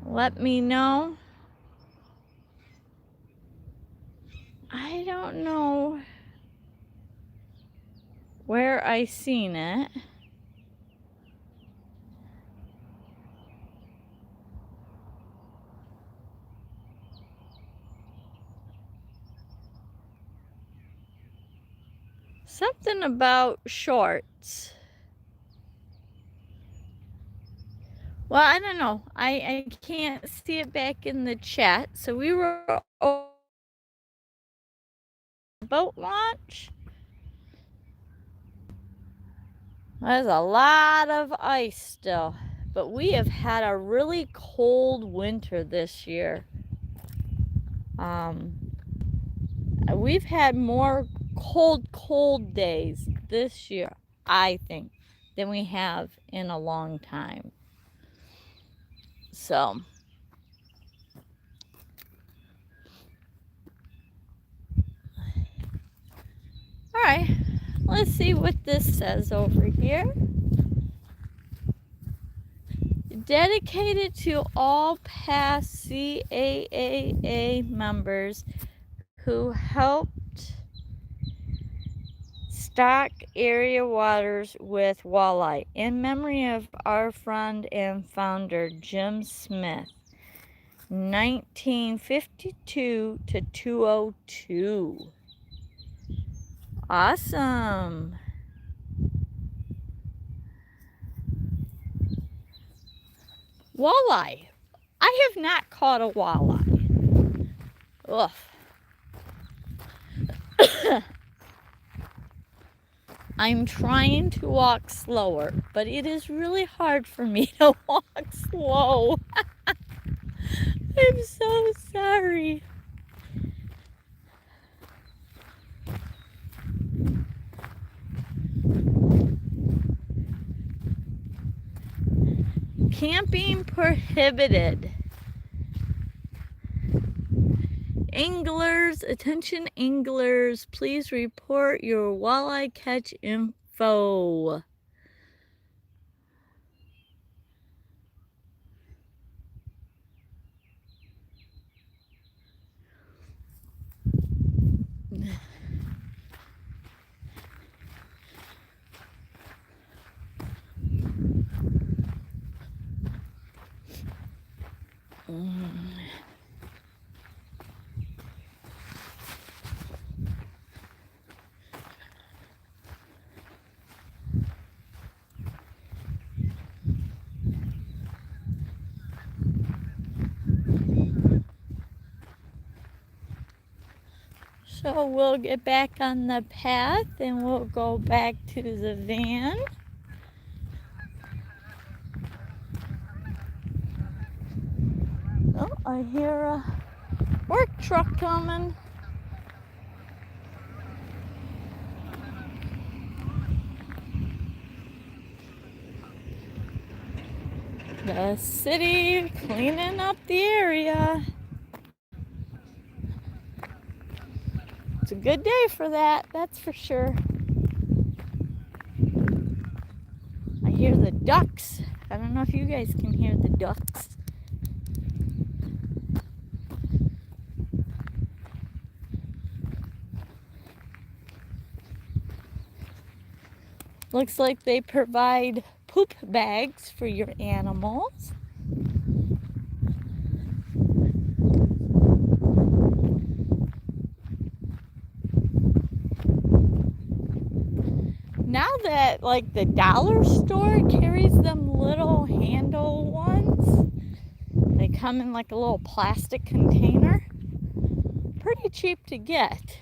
let me know. I don't know where I seen it. Something about shorts. Well, I don't know. I can't see it back in the chat. So we were boat launch. There's a lot of ice still, but we have had a really cold winter this year. We've had more cold days this year, I think, than we have in a long time. So, all right, let's see what this says over here. Dedicated to all past CAAA members who helped stock area waters with walleye, in memory of our friend and founder Jim Smith, 1952 to 202. Awesome. Walleye. I have not caught a walleye. Ugh. I'm trying to walk slower, but it is really hard for me to walk slow. I'm so sorry. Camping prohibited. Anglers, attention anglers, please report your walleye catch info. So we'll get back on the path and we'll go back to the van. Oh, I hear a work truck coming. The city cleaning up the area. It's a good day for that, that's for sure. I hear the ducks. I don't know if you guys can hear the ducks. Looks like they provide poop bags for your animals. Now that like the dollar store carries them little handle ones, they come in like a little plastic container. Pretty cheap to get.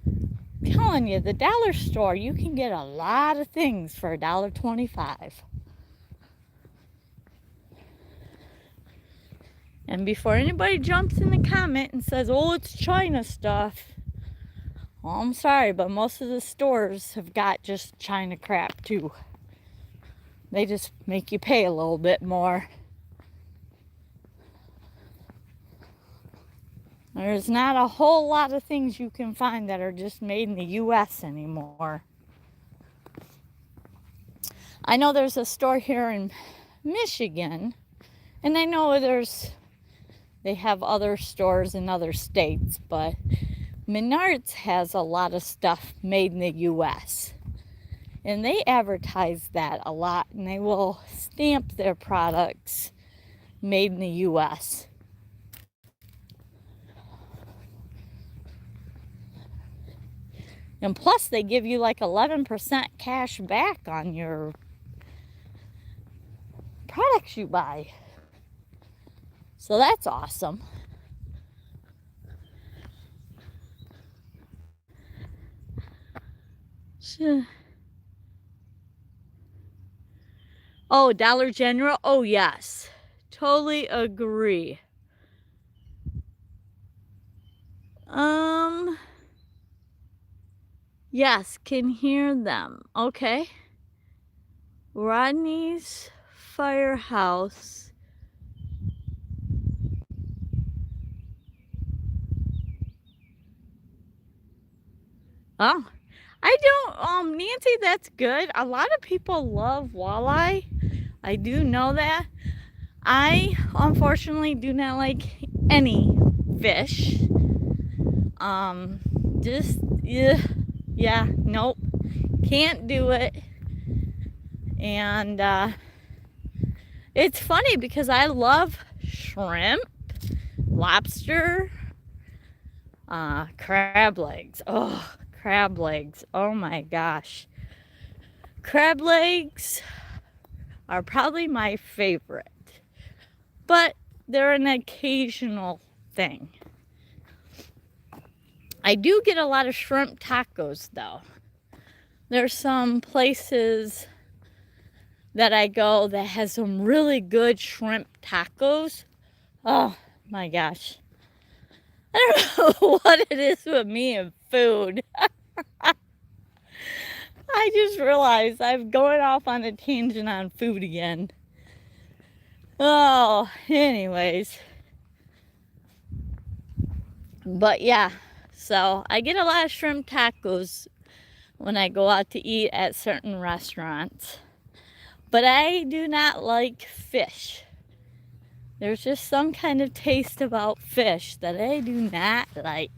I'm telling you, the dollar store, you can get a lot of things for $1.25. And before anybody jumps in the comment and says, oh, it's China stuff, well, I'm sorry, but most of the stores have got just China crap too. They just make you pay a little bit more. There's not a whole lot of things you can find that are just made in the US anymore. I know there's a store here in Michigan, and I know they have other stores in other states, but Menards has a lot of stuff made in the US. And they advertise that a lot, and they will stamp their products made in the US. And plus, they give you like 11% cash back on your products you buy. So that's awesome. Oh, Dollar General? Oh, yes. Totally agree. Yes, can hear them. Okay. Rodney's Firehouse. Oh, I don't, Nancy, that's good. A lot of people love walleye. I do know that. I, unfortunately, do not like any fish. Just, yeah, nope. Can't do it. And, it's funny because I love shrimp, lobster, crab legs. Oh, crab legs. Oh my gosh. Crab legs are probably my favorite, but they're an occasional thing. I do get a lot of shrimp tacos though. There's some places that I go that has some really good shrimp tacos. Oh my gosh. I don't know what it is with me and food. I just realized I'm going off on a tangent on food again. Oh, anyways. But yeah, so I get a lot of shrimp tacos when I go out to eat at certain restaurants. But I do not like fish. There's just some kind of taste about fish that I do not like.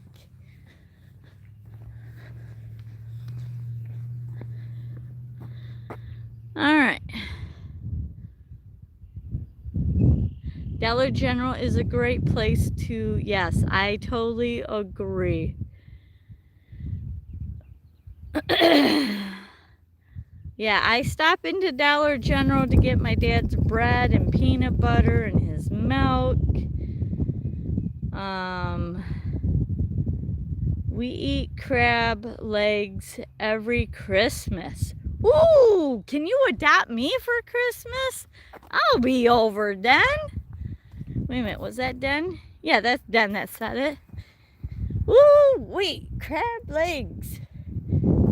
All right. Dollar General is a great place to, yes, I totally agree. Yeah, I stop into Dollar General to get my dad's bread and peanut butter and his milk. We eat crab legs every Christmas. Ooh, can you adopt me for Christmas? I'll be over then. Wait a minute, was that Den? Yeah, that's Den that said it. Ooh, wait, crab legs.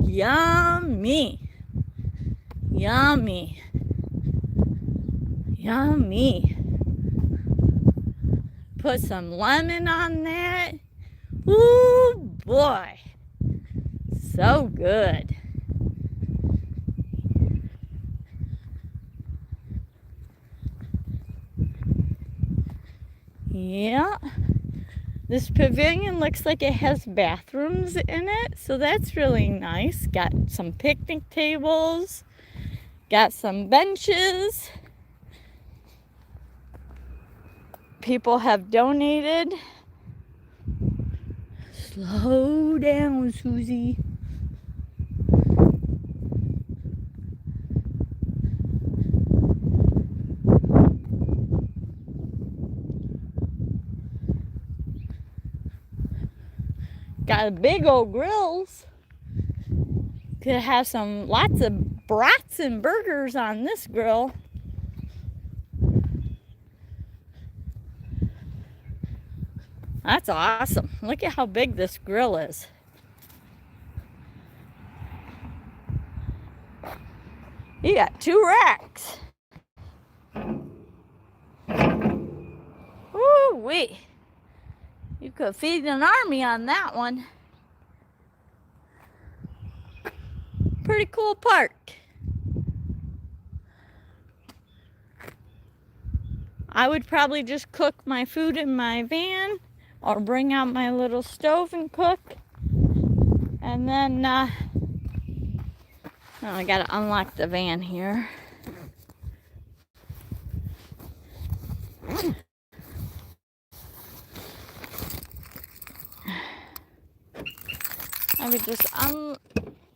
Yummy. Yummy. Yummy. Put some lemon on that. Ooh, boy. So good. Yeah. This pavilion looks like it has bathrooms in it, so that's really nice. Got some picnic tables. Got some benches. People have donated. Slow down, Suzy. Got big old grills. Could have lots of brats and burgers on this grill. That's awesome. Look at how big this grill is. You got 2 racks. Ooh-wee. You could feed an army on that one. Pretty cool park. I would probably just cook my food in my van or bring out my little stove and cook. And then, oh, I gotta unlock the van here. I would just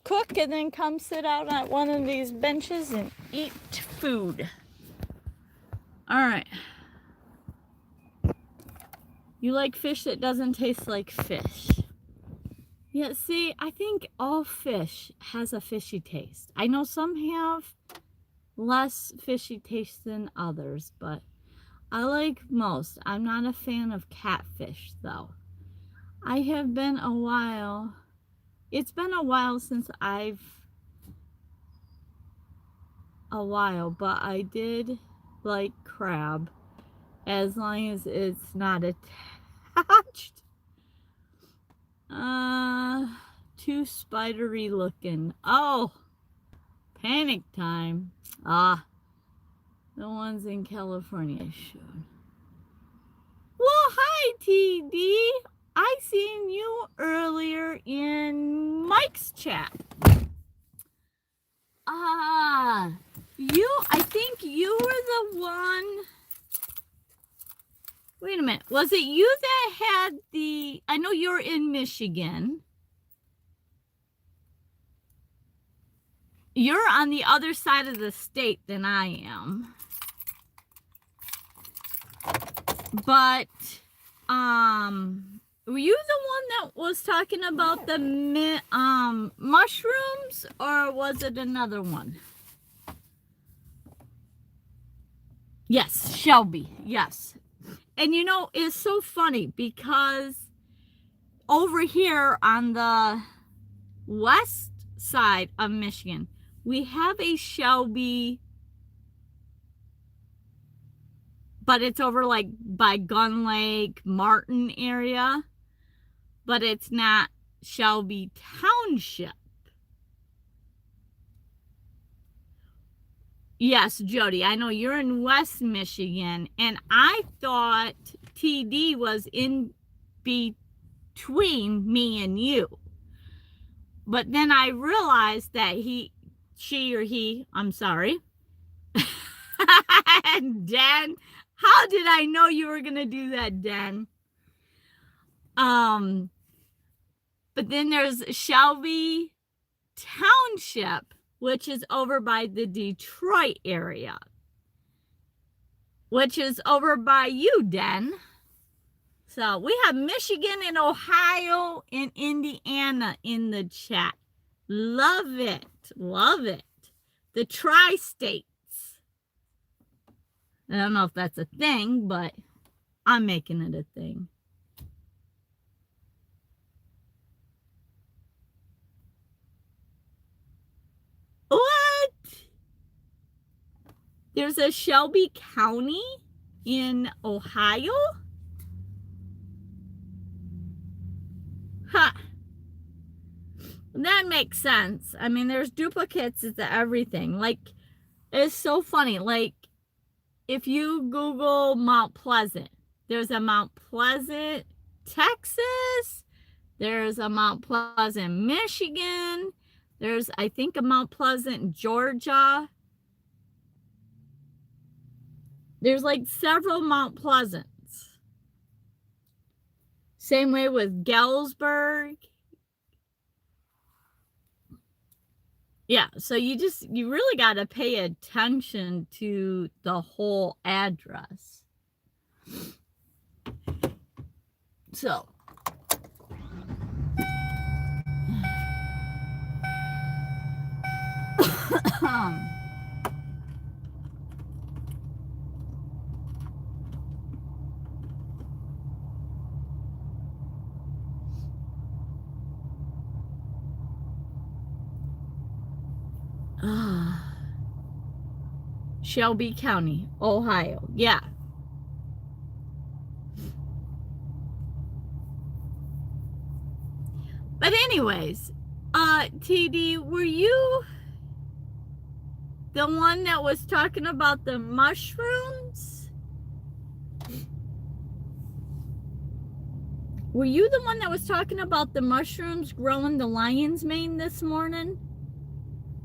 cook and then come sit out at one of these benches and eat food. All right. You like fish that doesn't taste like fish. Yeah, see, I think all fish has a fishy taste. I know some have less fishy taste than others, but I like most. I'm not a fan of catfish, though. I have been a while. It's been a while since but I did like crab, as long as it's not attached. Too spidery looking. Oh, panic time. Ah, the ones in California showed. Well, hi, TD. I seen you earlier in Mike's chat. I think you were the one. Wait a minute. Was it you that had I know you're in Michigan. You're on the other side of the state than I am. But, were you the one that was talking about the mushrooms, or was it another one? Yes, Shelby, yes. And you know, it's so funny because over here on the west side of Michigan, we have a Shelby, but it's over like by Gun Lake, Martin area, but it's not Shelby Township. Yes, Jody, I know you're in West Michigan, and I thought TD was in between me and you. But then I realized that I'm sorry. Dan, how did I know you were going to do that, Dan? But then there's Shelby Township, which is over by the Detroit area, which is over by you, Dan. So we have Michigan and Ohio and Indiana in the chat. Love it. Love it. The tri-states. I don't know if that's a thing, but I'm making it a thing. What? There's a Shelby County in Ohio? Huh. That makes sense. I mean, there's duplicates to everything. Like, it's so funny. Like, if you Google Mount Pleasant, there's a Mount Pleasant, Texas. There's a Mount Pleasant, Michigan. There's, I think, a Mount Pleasant, Georgia. There's like several Mount Pleasants. Same way with Galesburg. Yeah, so you really got to pay attention to the whole address. So. Shelby County, Ohio. Yeah. But anyways, TD, were you the one that was talking about the mushrooms? Were you the one that was talking about the mushrooms growing the lion's mane this morning?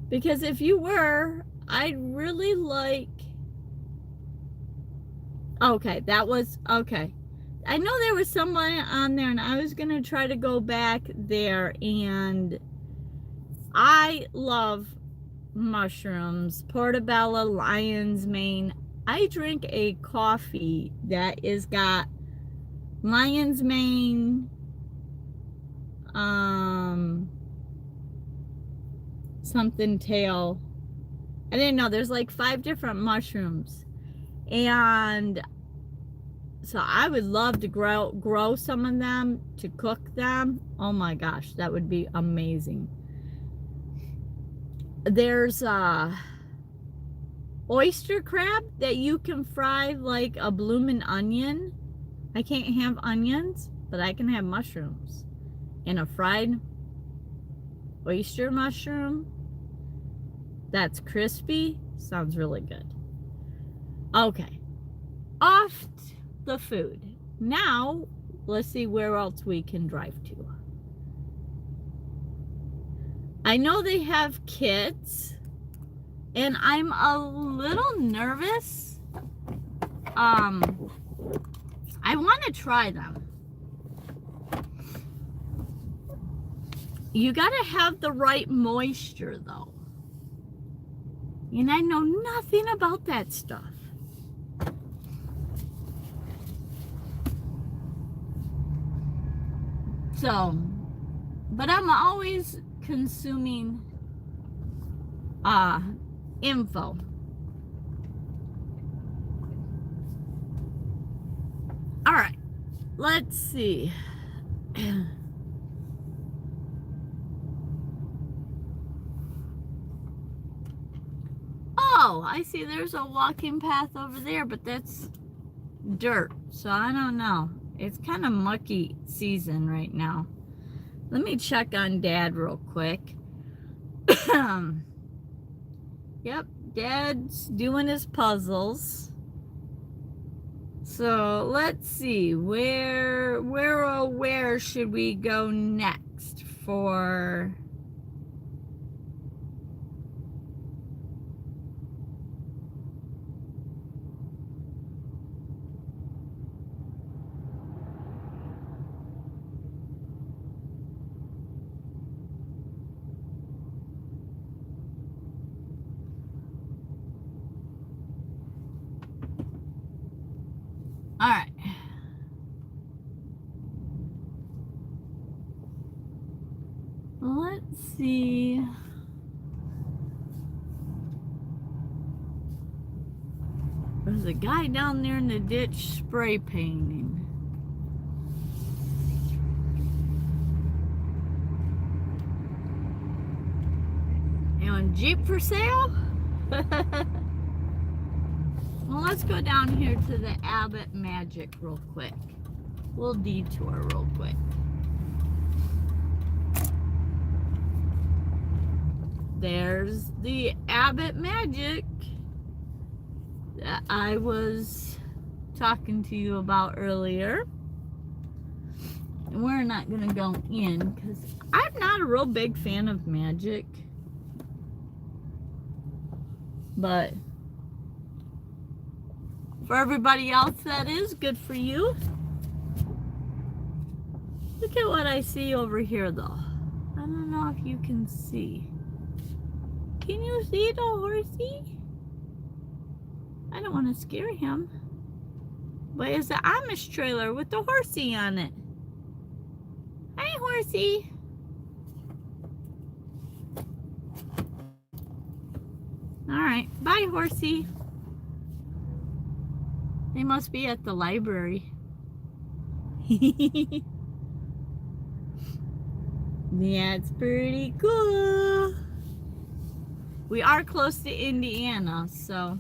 Because if you were, I'd really like... Okay, that was... Okay. I know there was someone on there, and I was going to try to go back there, and I love mushrooms, portobello, lion's mane. I drink a coffee that is got lion's mane, something tail. I didn't know there's like 5 different mushrooms, and so I would love to grow some of them to cook them. Oh my gosh, that would be amazing. There's oyster crab that you can fry like a bloomin' onion. I can't have onions, but I can have mushrooms. And a fried oyster mushroom that's crispy sounds really good. Okay, off the food. Now, let's see where else we can drive to. I know they have kits, and I'm a little nervous. I want to try them. You got to have the right moisture, though. And I know nothing about that stuff. So, but I'm always consuming info. All right, let's see. Oh, I see there's a walking path over there, but that's dirt, so I don't know. It's kind of mucky season right now. Let me check on Dad real quick. Yep, Dad's doing his puzzles. So let's see, where should we go next for? All right. Let's see. There's a guy down there in the ditch spray painting. You on Jeep for sale? Well, let's go down here to the Abbott Magic real quick. We'll detour real quick. There's the Abbott Magic that I was talking to you about earlier. And we're not going to go in because I'm not a real big fan of magic. But for everybody else that is, good for you. Look at what I see over here though. I don't know if you can see. Can you see the horsey? I don't want to scare him. But it's an Amish trailer with the horsey on it. Hi, horsey. Alright, bye, horsey. They must be at the library. That's pretty cool. We are close to Indiana, so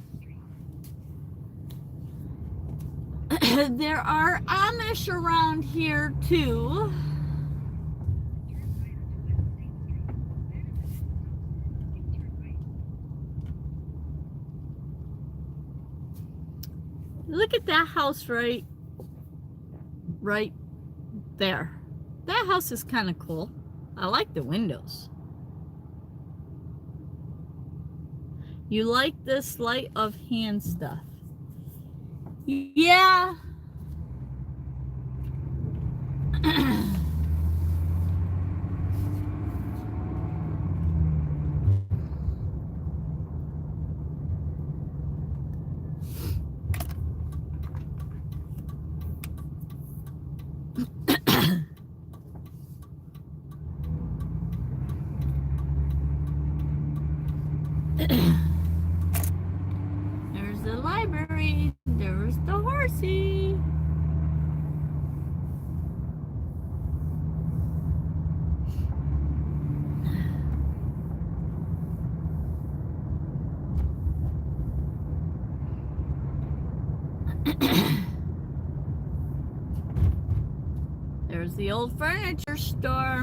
there are Amish around here too. Look at that house right there. That house is kind of cool. I like the windows. You like this sleight of hand stuff? Yeah. Battery. There's the horsey. There's the old furniture store.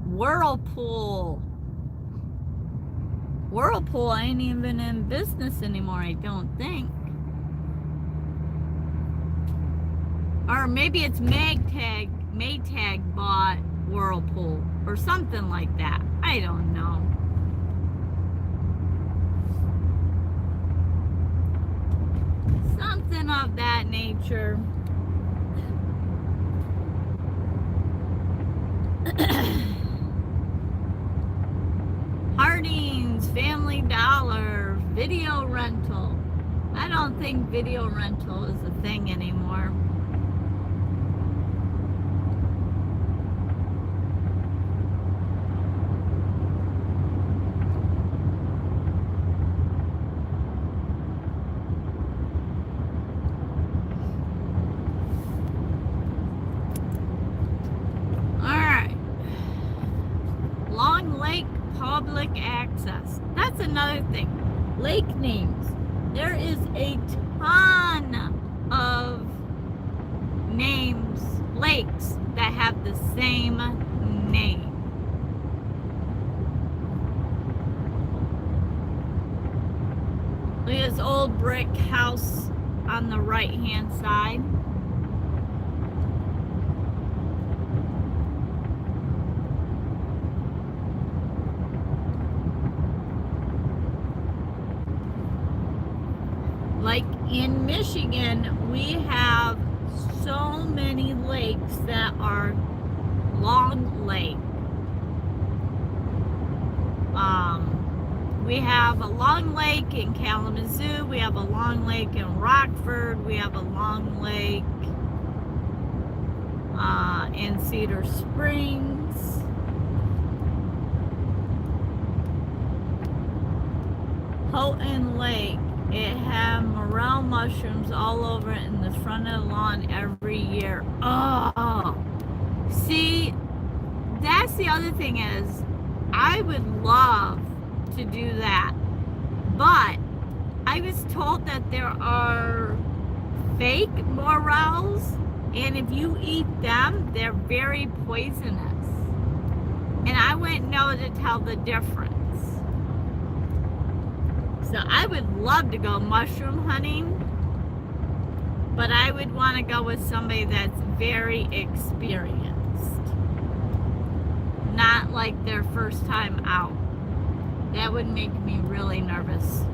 Whirlpool. Whirlpool ain't even in business anymore, I don't think. Or maybe it's Maytag bought Whirlpool or something like that. I don't know. Something of that nature. Harding's, Family Dollar, video rental. I don't think video rental is a thing anymore. Public access. That's another thing. Lake names. There is a ton of names, lakes that have the same name. Look at this old brick house on the right hand side. Like in Michigan, we have so many lakes that are Long Lake. We have a Long Lake in Kalamazoo. We have a Long Lake in Rockford. We have a Long Lake in Cedar Springs. Houghton Lake. It had morel mushrooms all over it in the front of the lawn every year. Oh, see, that's the other thing is, I would love to do that, but I was told that there are fake morels, and if you eat them, they're very poisonous, and I wouldn't know to tell the difference. So I would love to go mushroom hunting, but I would want to go with somebody that's very experienced. Not like their first time out. That would make me really nervous.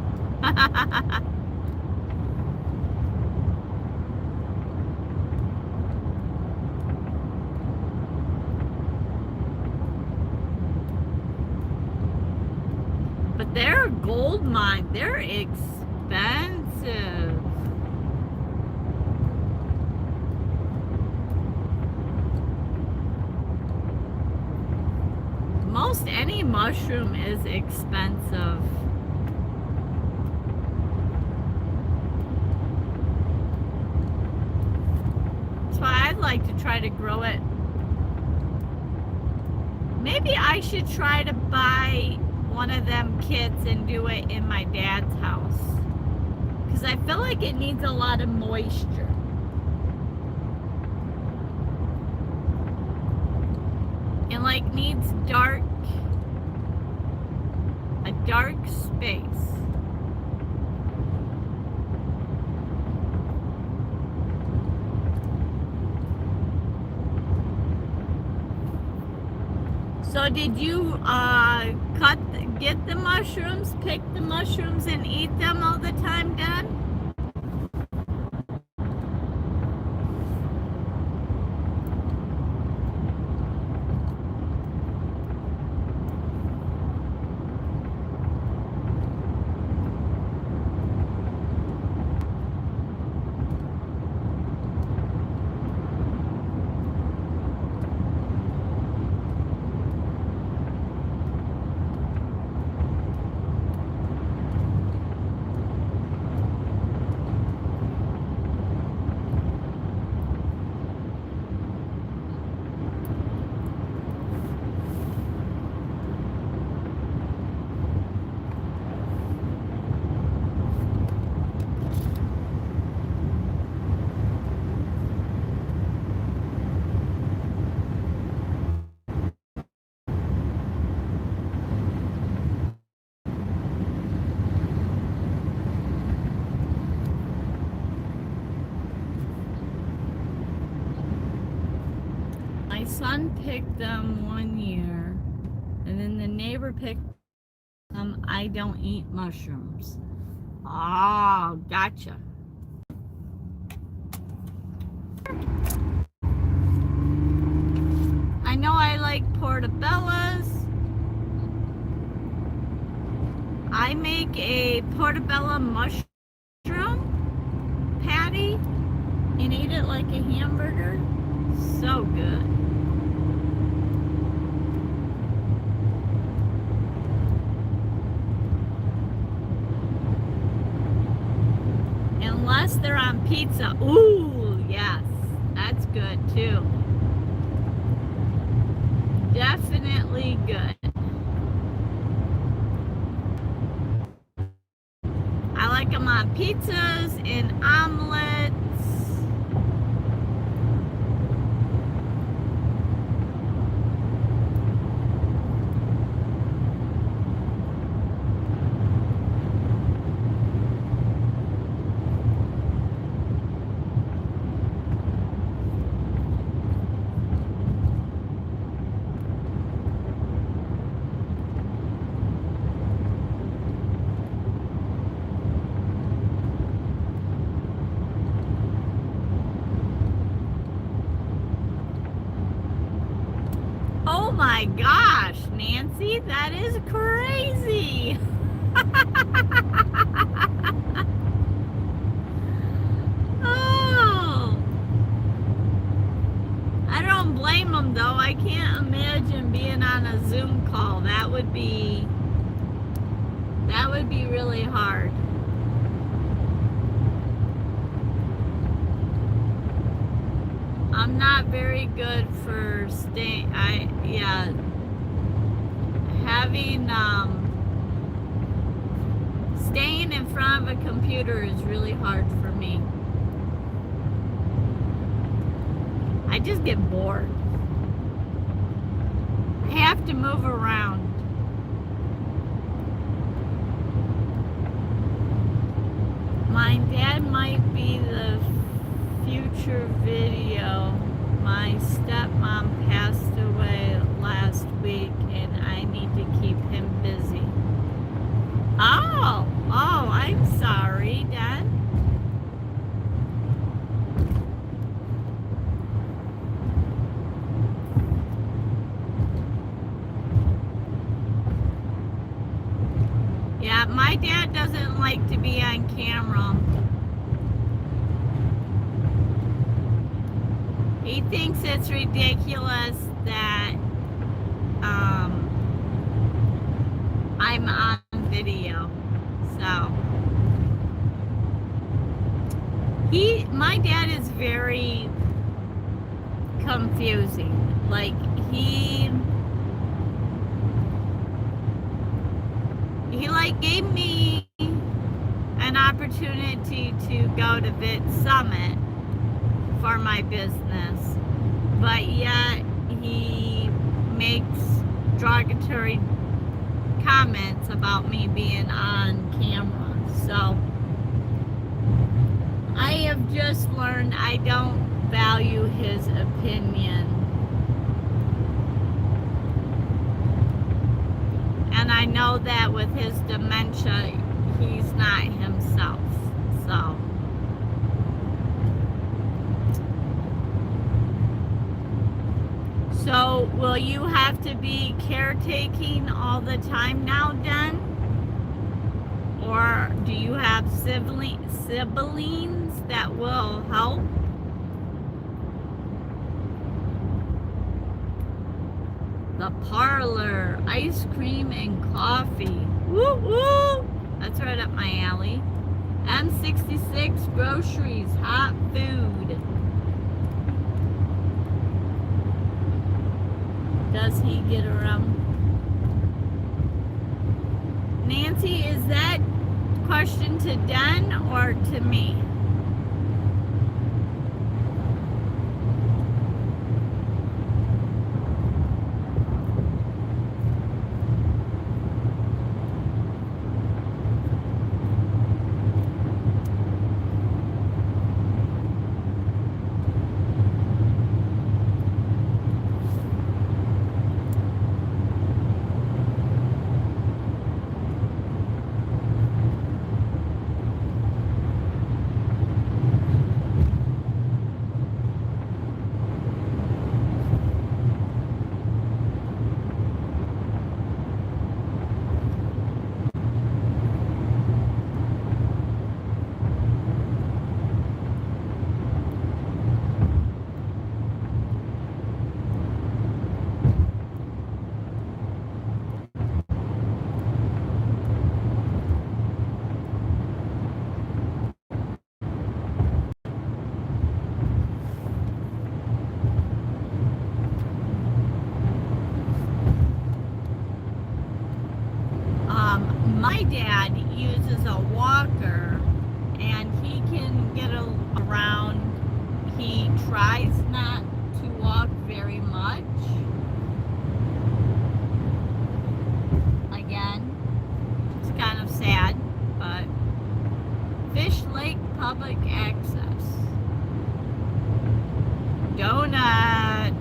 But they're a gold mine. They're expensive. Most any mushroom is expensive. That's why I'd like to try to grow it. Maybe I should try to buy one of them kits and do it in my dad's house, because I feel like it needs a lot of moisture. And like needs a dark space. So did you get the mushrooms, pick the mushrooms and eat them all the time, Dad? my son picked them one year, and then the neighbor picked them. I don't eat mushrooms. Oh, gotcha. I know I like portobellas. I make a portobello mushroom patty and eat it like a hamburger. So good. Unless they're on pizza. Ooh, yes. That's good too. Definitely good. I like them on pizzas and omelets. Oh my gosh, Nancy, that is crazy. Oh, I don't blame them though. I can't imagine being on a Zoom call. That would be really hard. I'm not very good for staying. Having staying in front of a computer is really hard for me. I just get bored. I have to move around. My dad might be the future video. My stepmom passed away last week and I need to keep him busy. Oh, I'm sorry, Dad. Yeah, my dad doesn't like to be on camera. He thinks it's ridiculous that I'm on video. So my dad is very confusing. Like he like gave me an opportunity to go to Vit Summit for my business, but yet he makes derogatory comments about me being on camera. So I have just learned I don't value his opinion, and I know that with his dementia he's not himself. So will you have to be caretaking all the time now, Den? Or do you have siblings that will help? The parlor, ice cream and coffee. Woo woo! That's right up my alley. M66 groceries, hot food. Does he get around? Nancy, is that question to Den or to me? uses a walker and he can get around. He tries not to walk very much. Again, it's kind of sad, but Fish Lake Public Access. Donuts.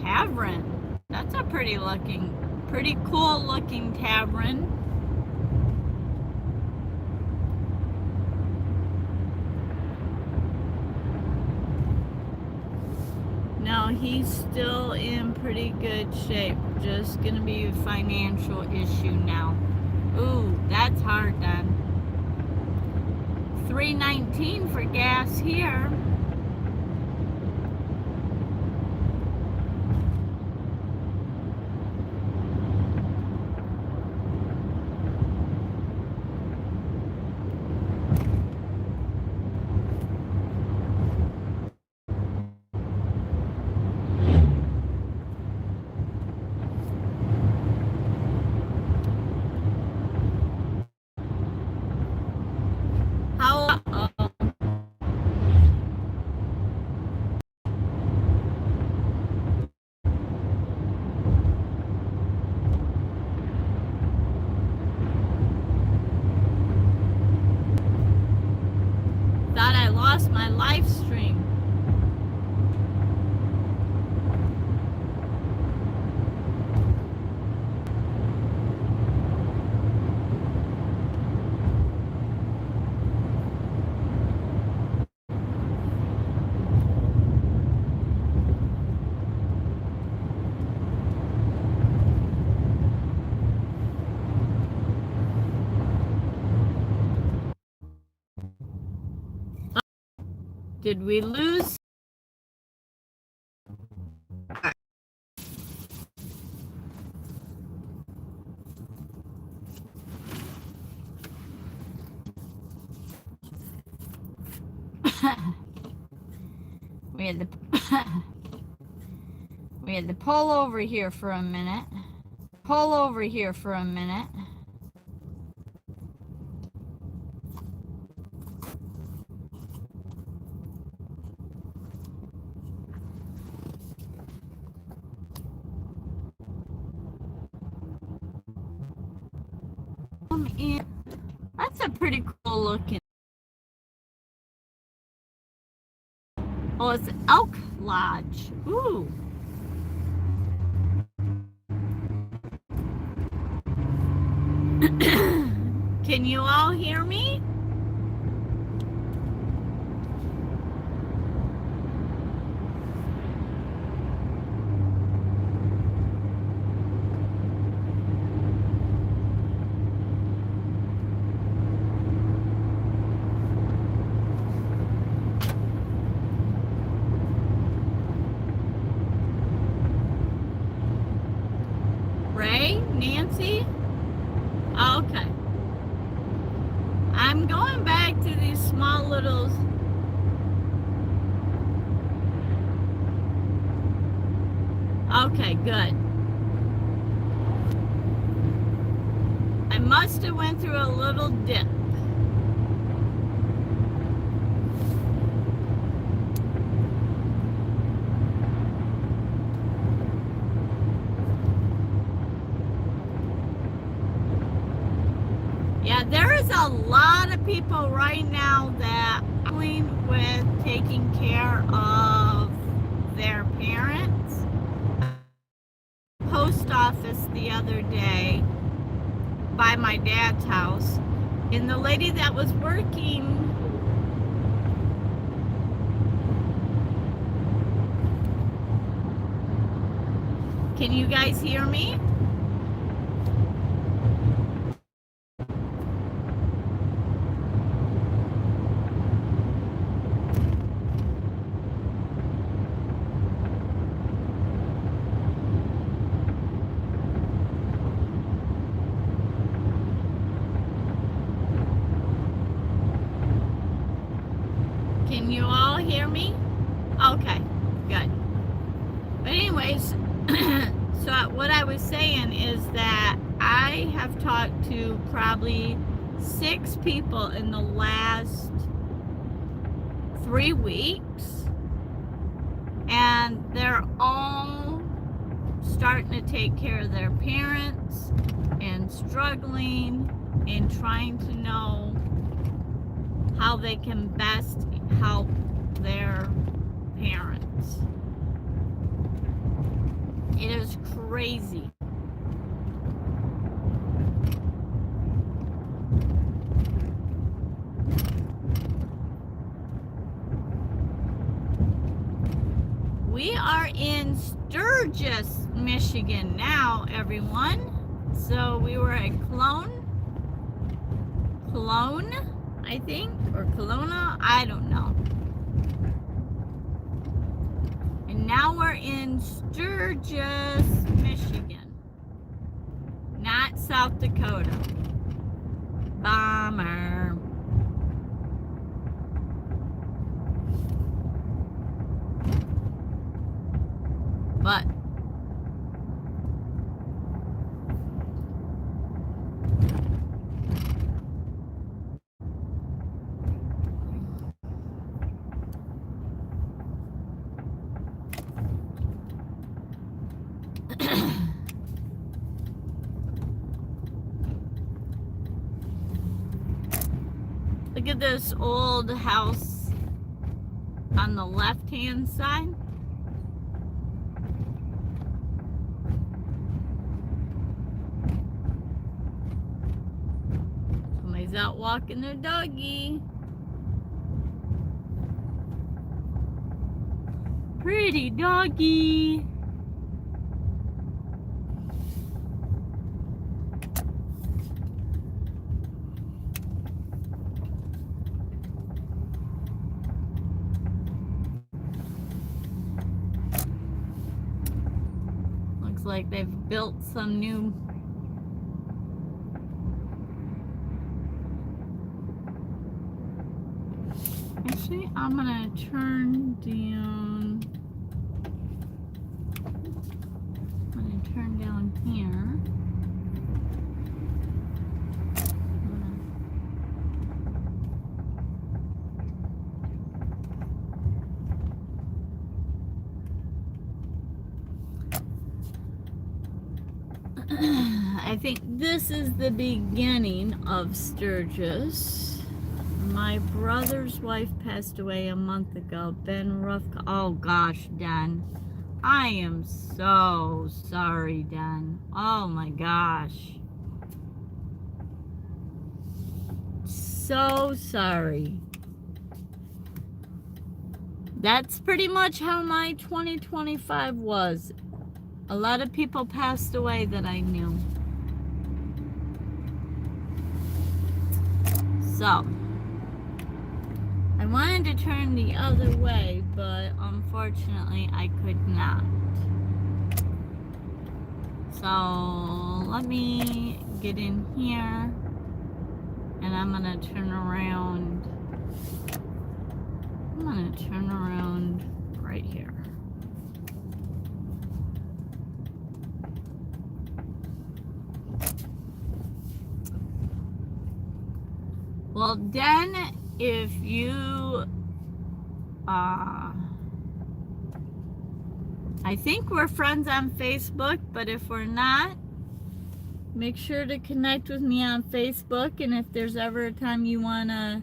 Tavern. That's a pretty cool looking tavern. No, he's still in pretty good shape. Just gonna be a financial issue now. Ooh, that's hard then. $3.19 for gas here. Thought I lost my live stream. Did we lose? we had to pull over here for a minute. That's a pretty cool looking. Oh, it's Elk Lodge. Ooh. Can you all hear me? Nancy? Okay. I'm going back to these small little... Okay, good. I must have went through a little dip. Yeah, there is a lot of people right now that are dealing with taking care of their parents. Post office the other day by my dad's house, and the lady that was working Can you guys hear me? Can you all hear me? Okay, good. But anyways, so what I was saying is that I have talked to probably 6 people in the last 3 weeks, and they're all starting to take care of their parents and struggling and trying to know how they can best help their parents. It is crazy. We are in Sturgis, Michigan now, everyone. So we were at Cologne, I think, or Kelowna, I don't know. And now we're in Sturgis, Michigan, not South Dakota. Bummer. But look at this old house on the left-hand side. Somebody's out walking their doggy. Pretty doggy. Looks like they've built some new Actually, I'm gonna turn down. I'm gonna turn down here. I think this is the beginning of Sturgis. My brother's wife passed away a month ago. Ben Ruff. Oh gosh, Dan. I am so sorry, Dan. Oh my gosh. So sorry. That's pretty much how my 2025 was. A lot of people passed away that I knew. So, I wanted to turn the other way, but unfortunately I could not. So, let me get in here, and I'm gonna turn around. I'm gonna turn around right here. Well, then, if you, I think we're friends on Facebook, but if we're not, make sure to connect with me on Facebook, and if there's ever a time you want to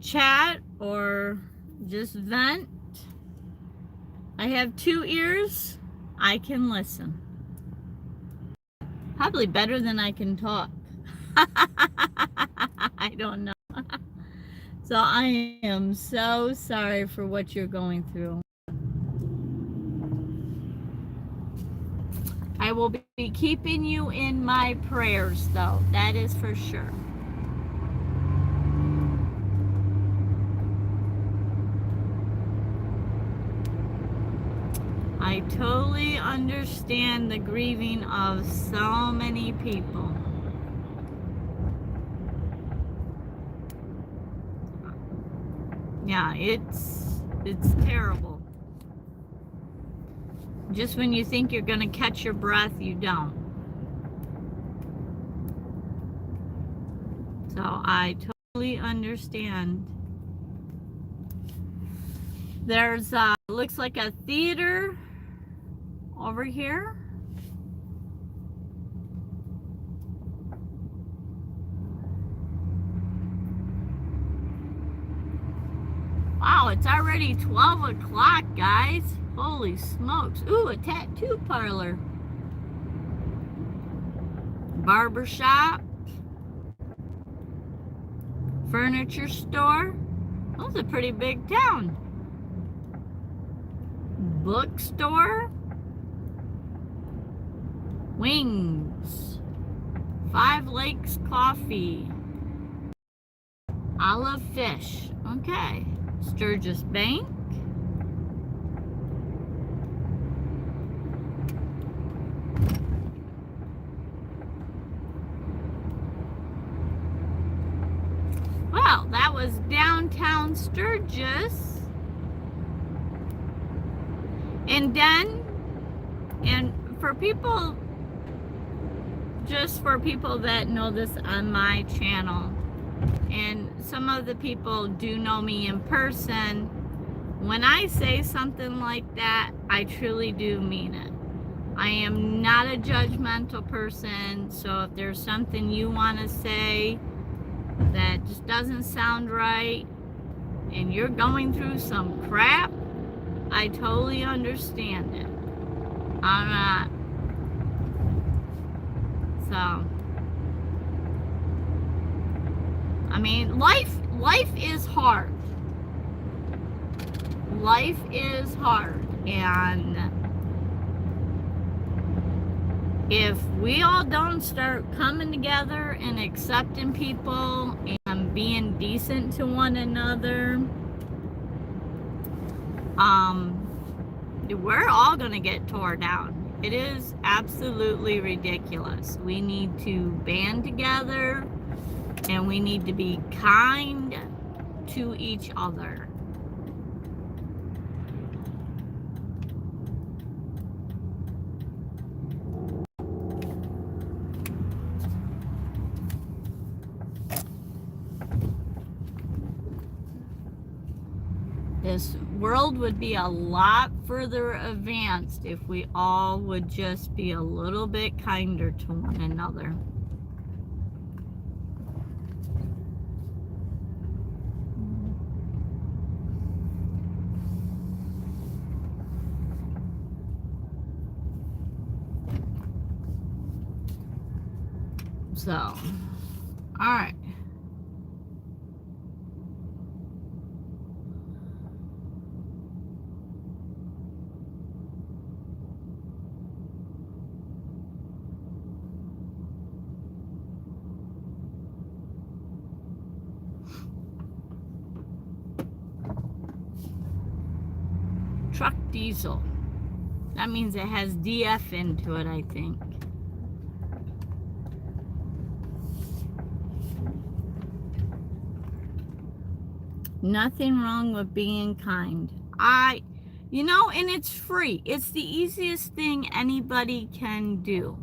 chat or just vent, I have 2 ears, I can listen. Probably better than I can talk. I don't know. So I am so sorry for what you're going through. I will be keeping you in my prayers, though. That is for sure. I totally understand the grieving of so many people. Yeah, it's terrible. Just when you think you're going to catch your breath, you don't. So I totally understand. There's looks like a theater over here. Wow, it's already 12 o'clock, guys. Holy smokes. Ooh, a tattoo parlor. Barbershop. Furniture store. That's a pretty big town. Bookstore. Wings. Five Lakes Coffee. Olive Fish. Okay. Sturgis Bank. Well, that was downtown Sturgis. And then, and for people, just for people that know this on my channel, and some of the people do know me in person, when I say something like that, I truly do mean it. I am not a judgmental person, so if there's something you want to say that just doesn't sound right, and you're going through some crap, I totally understand it. I'm not. So, I mean, life is hard. Life is hard, and if we all don't start coming together and accepting people and being decent to one another, we're all gonna get tore down. It is absolutely ridiculous. We need to band together, and we need to be kind to each other. This world would be a lot further advanced if we all would just be a little bit kinder to one another. So, all right. Truck diesel. That means it has DF into it, I think. Nothing wrong with being kind. You know, and it's free. It's the easiest thing anybody can do.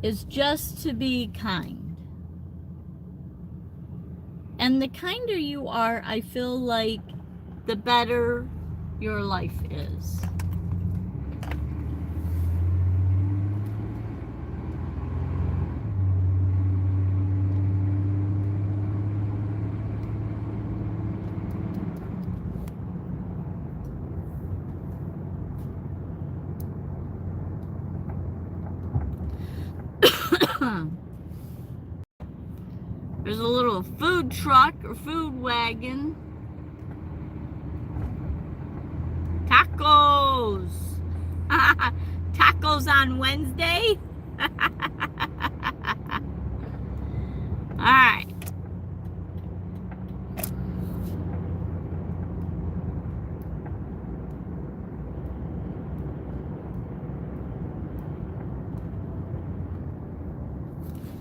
Is just to be kind. And the kinder you are, I feel like the better your life is. There's a little food truck or food wagon. Tacos! Tacos on Wednesday. All right.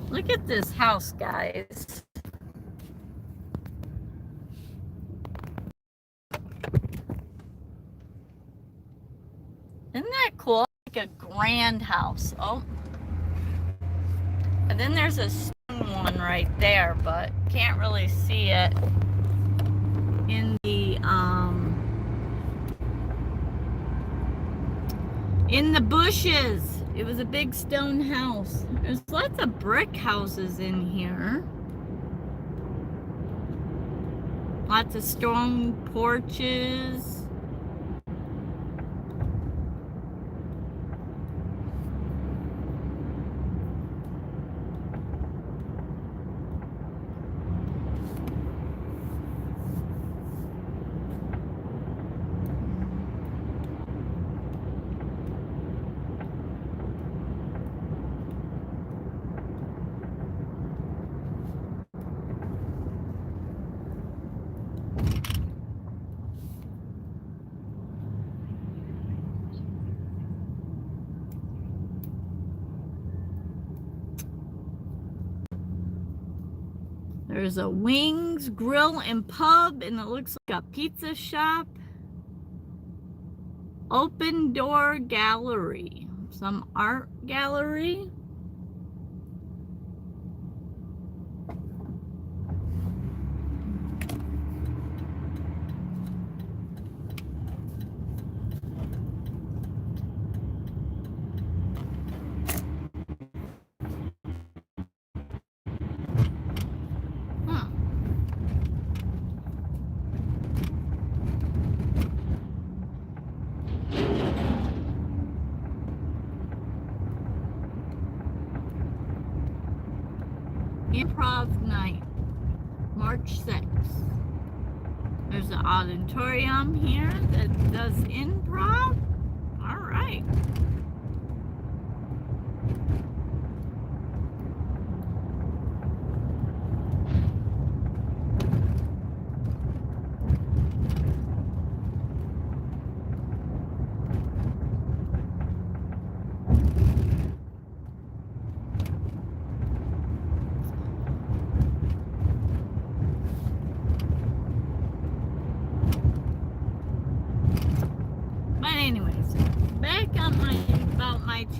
Look at this house, guys. Isn't that cool? Like a grand house. Oh. And then there's a stone one right there, but can't really see it in the bushes. It was a big stone house. There's lots of brick houses in here. Lots of stone porches. There's a Wings Grill and Pub, and it looks like a pizza shop. Open Door Gallery. Some art gallery. Improv night, March 6th. There's an auditorium here that does improv. All right.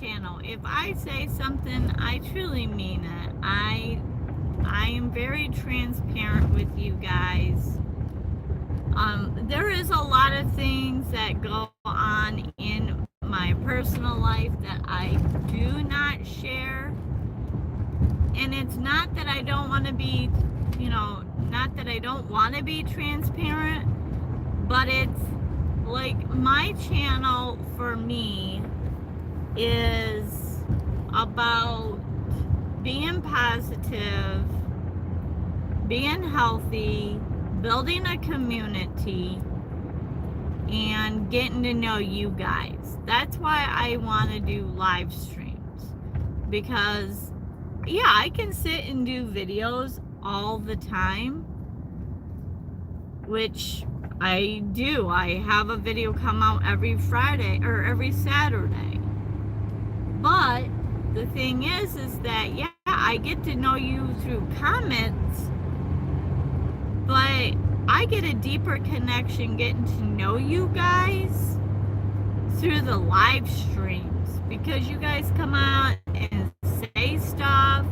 Channel. If I say something, I truly mean it. I am very transparent with you guys. There is a lot of things that go on in my personal life that I do not share. And it's not that I don't want to be, not that I don't want to be transparent, but it's like my channel for me is about being positive, being healthy, building a community, and getting to know you guys. That's why I want to do live streams, because yeah, I can sit and do videos all the time, which I do. I have a video come out every Friday or every Saturday. But the thing is that, yeah, I get to know you through comments, but I get a deeper connection getting to know you guys through the live streams, because you guys come out and say stuff.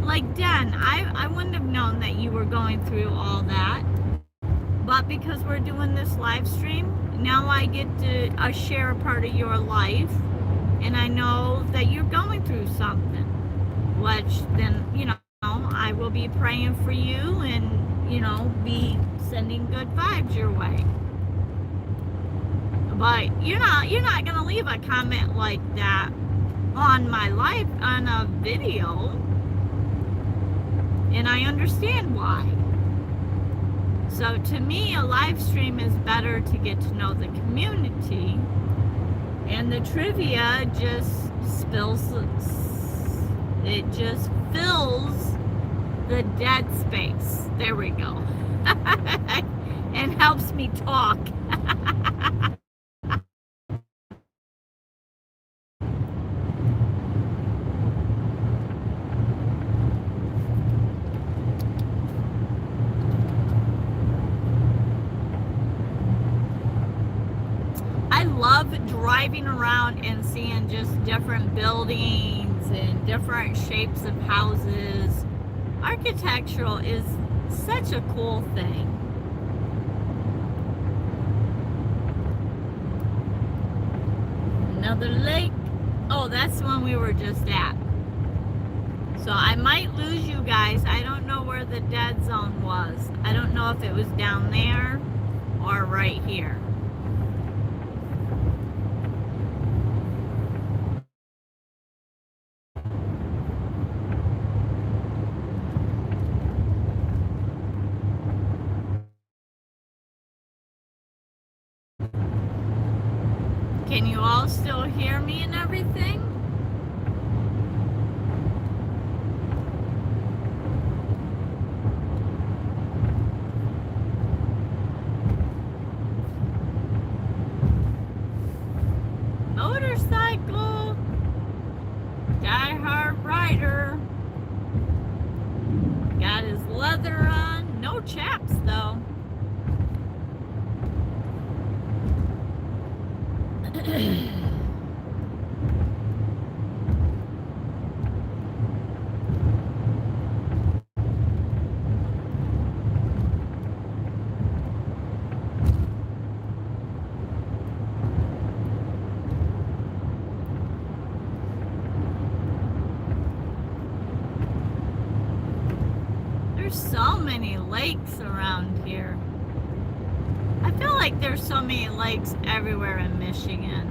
Like Den, I wouldn't have known that you were going through all that, but because we're doing this live stream, now I get to share a part of your life. And I know that you're going through something, which then, I will be praying for you and, be sending good vibes your way. But you're not going to leave a comment like that on my life, on a video. And I understand why. So to me, a live stream is better to get to know the community. And the trivia just it just fills the dead space. There we go. And helps me talk. I love driving around and seeing just different buildings and different shapes of houses. Architectural is such a cool thing. Another lake. Oh, that's the one we were just at. So I might lose you guys. I don't know where the dead zone was. I don't know if it was down there or right here. Can you all still hear me and everything? Motorcycle, die-hard rider, got his leather on, no chaps though. There's so many lakes around here. I feel like there's so many lakes everywhere in Michigan.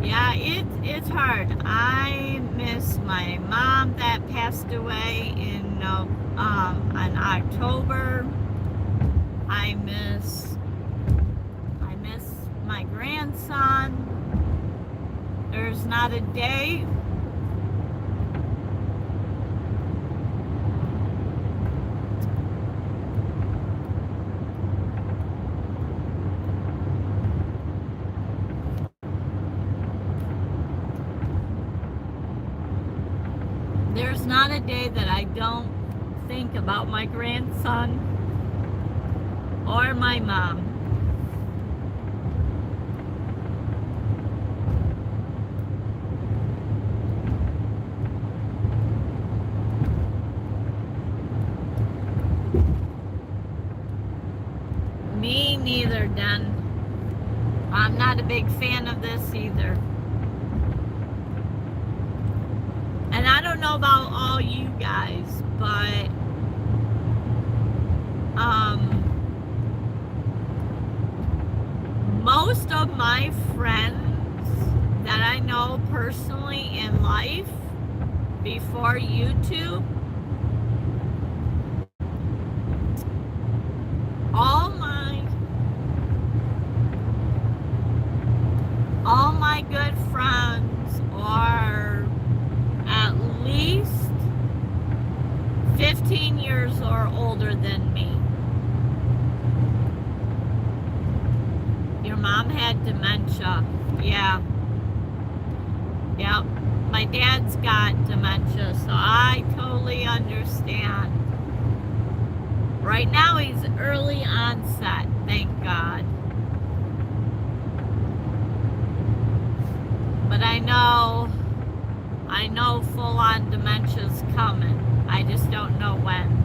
Yeah, it's hard. I miss my mom that passed away in October. I miss my grandson. There's not a day. There's not a day that I don't think about my grandson or my mom. Me neither, Den. I'm not a big fan of this either. And I don't know about all you guys, but most of my friends that I know personally in life before YouTube, all my good friends are at least 15 years or older than me. Your mom had dementia. Yeah. Yep. My dad's got dementia, so I totally understand. Right now he's early onset, thank God. But I know full-on dementia's coming. I just don't know when.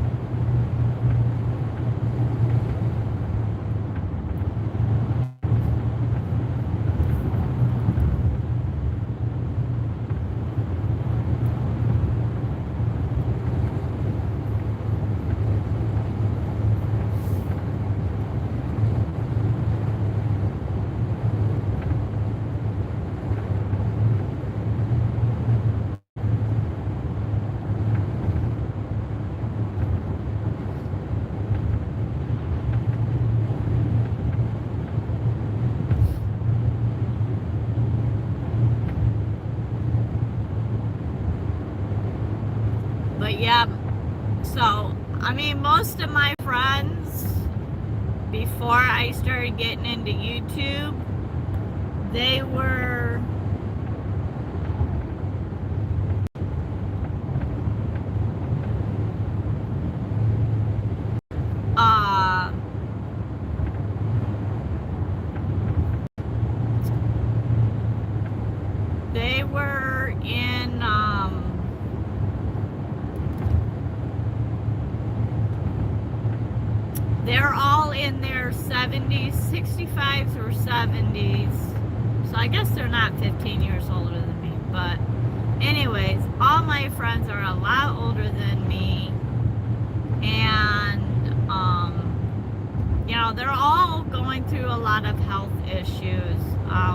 most of my friends, before I started getting into YouTube, they were in they're all in their 70s, 65s or 70s. So I guess they're not 15 years older than me. But anyways, all my friends are a lot older than me. And, you know, they're all going through a lot of health issues.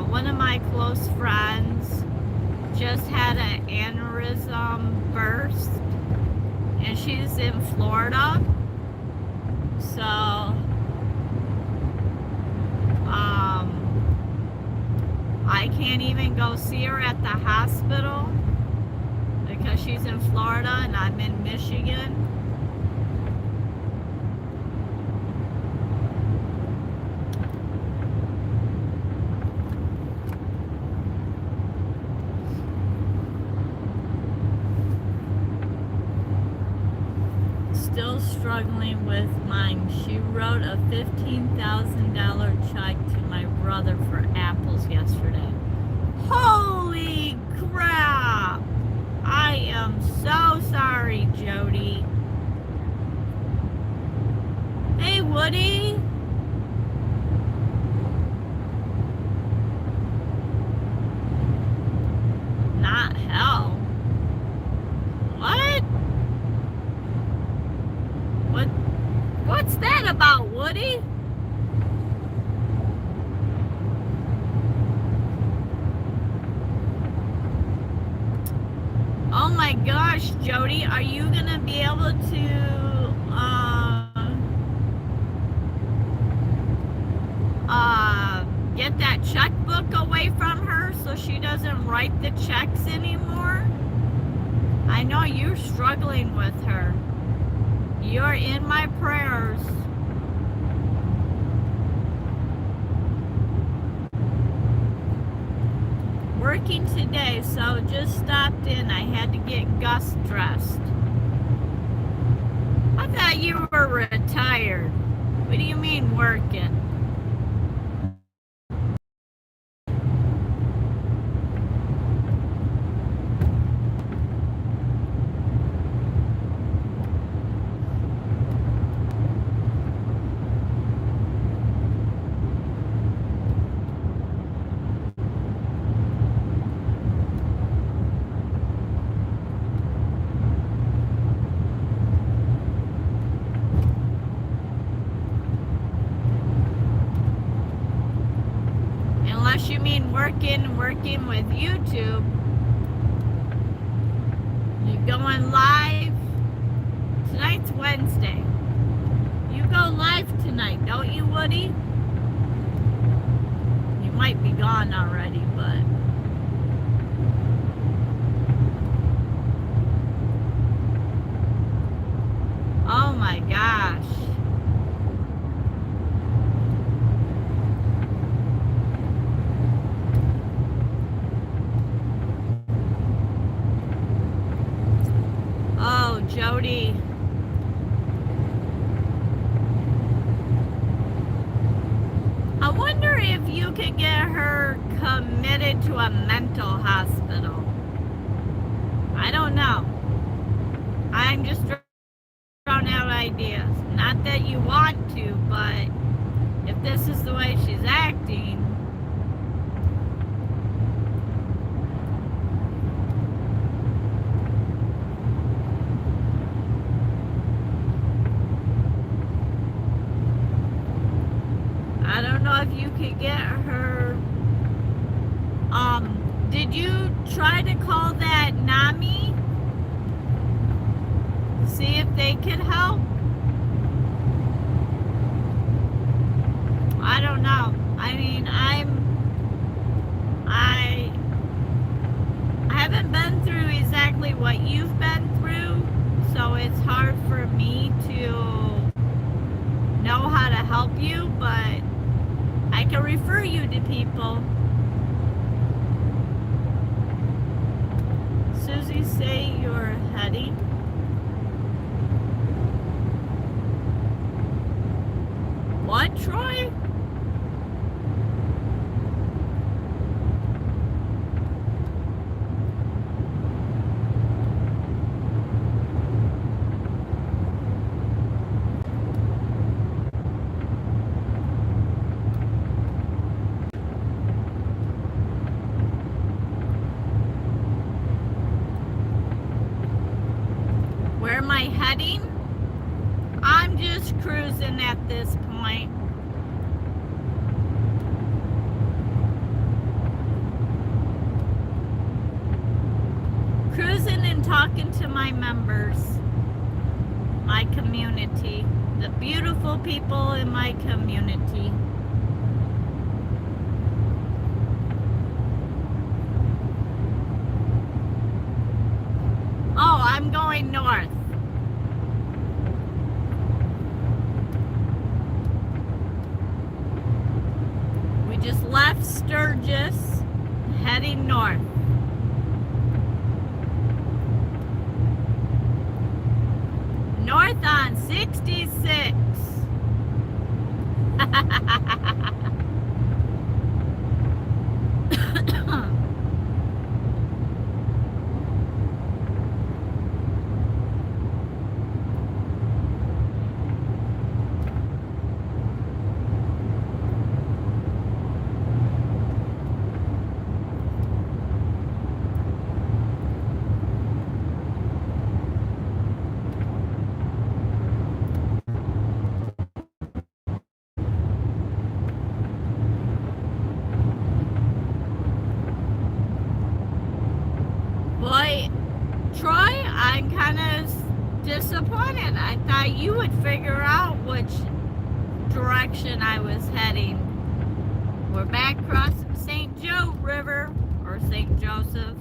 One of my close friends just had an aneurysm burst. And she's in Florida. So, I can't even go see her at the hospital because she's in Florida and I'm in Michigan. Still struggling with mine. She wrote a $15,000 check to my brother for apples yesterday. Holy crap! I am so sorry, Jody. Hey, Woody. Not hell. What? What's that about, Woody? Oh my gosh, Jody, are you gonna be able to get that checkbook away from her so she doesn't write the checks anymore? I know you're struggling with her. You're in my prayers. Working today, so just stopped in. I had to get Gus dressed. I thought you were retired. What do you mean working? Unless you mean working with YouTube. You're going live. Tonight's Wednesday. You go live tonight, don't you, Woody? You might be gone already, but... Oh my gosh. Oh, Jody. I wonder if you could get her committed to a mental hospital. I don't know. I'm just throwing out ideas. Not that you want to, but if this is the way she's acting... I don't know if you could get her. Did you try to call that NAMI? See if they could help? I don't know. I mean, I haven't been through exactly what you've been through, so it's hard for me to help you, but I can refer you to people. Suzy, say you're heading. What, Troy? Where am I heading? I'm just cruising at this point. Cruising and talking to my members, my community, the beautiful people in my community. Oh, I'm going north. We just left Sturgis, heading north. North on 66. Boy, Troy, I'm kind of disappointed. I thought you would figure out which direction I was heading. We're back crossing St. Joe River, or St. Joseph.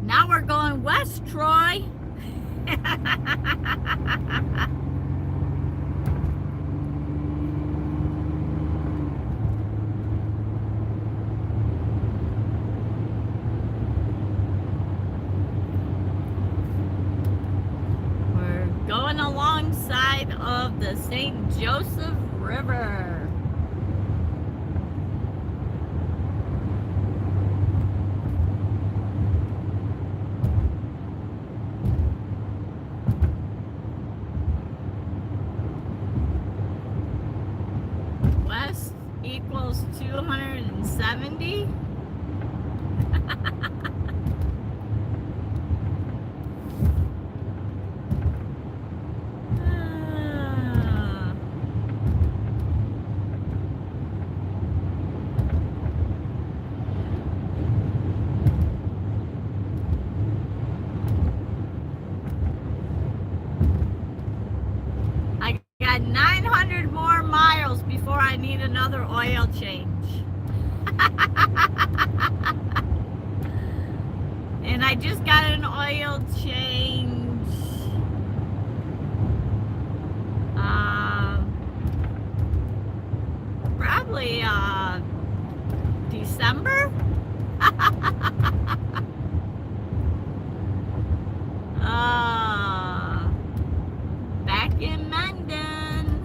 Now we're going west, Troy. We're going alongside of the St. Joseph River. West equals 270. I got 900 more miles before I need another oil change. And I just got an oil change probably December. Back in Mendon.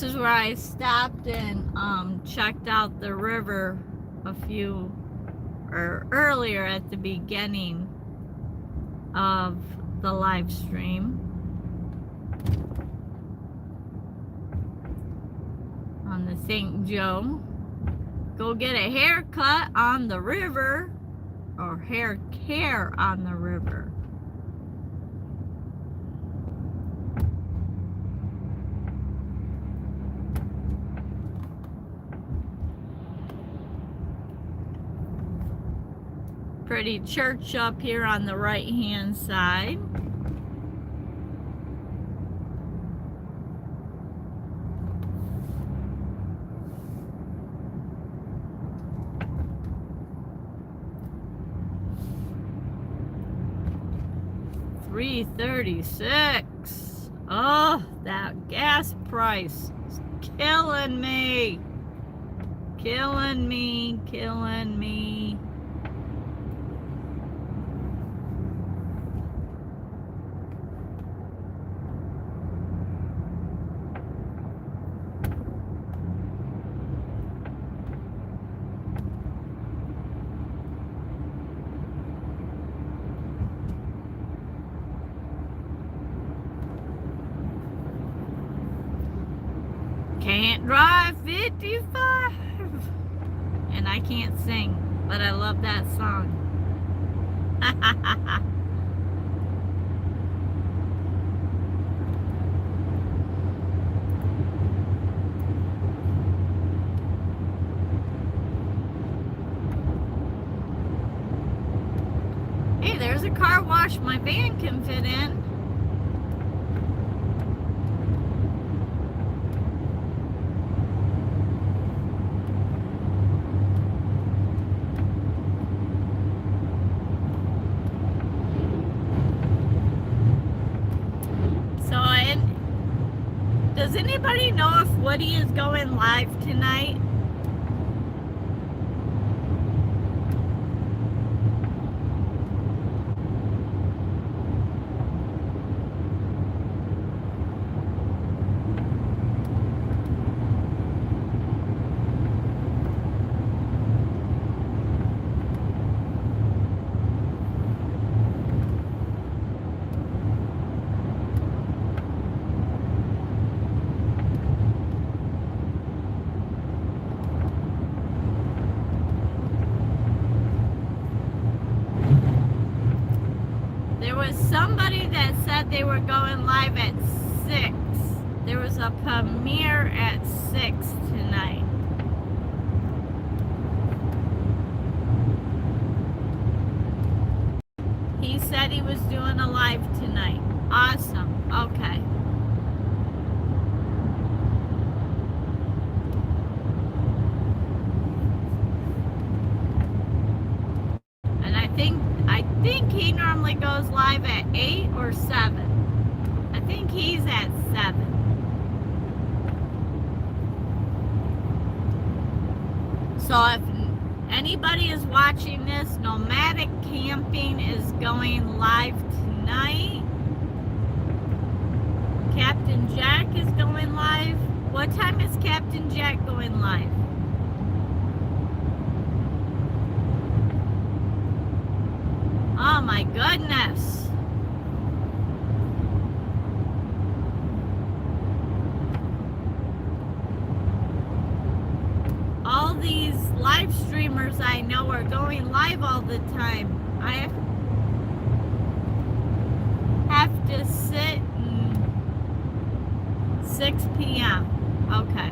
this is where I stopped and checked out the river earlier at the beginning of the live stream on the St. Joe. Go get a haircut on the river, or hair care on the river. Pretty church up here on the right hand side. $3.36. Oh, that gas price is killing me. Killing me, killing me. Can't drive 55. And I can't sing, but I love that song. Hey, there's a car wash my van can fit in. Does anybody know if Woody is going live tonight? Somebody that said they were going live at 6. There was a premiere at 6 tonight. He said he was doing a live tonight. Awesome. Okay. I think he normally goes live at 8 or 7. I think he's at 7. So if anybody is watching this, Nomadic Camping is going live tonight. Captain Jack is going live. What time is Captain Jack going live? Oh my goodness. All these live streamers I know are going live all the time. I have to sit and 6 p.m. Okay.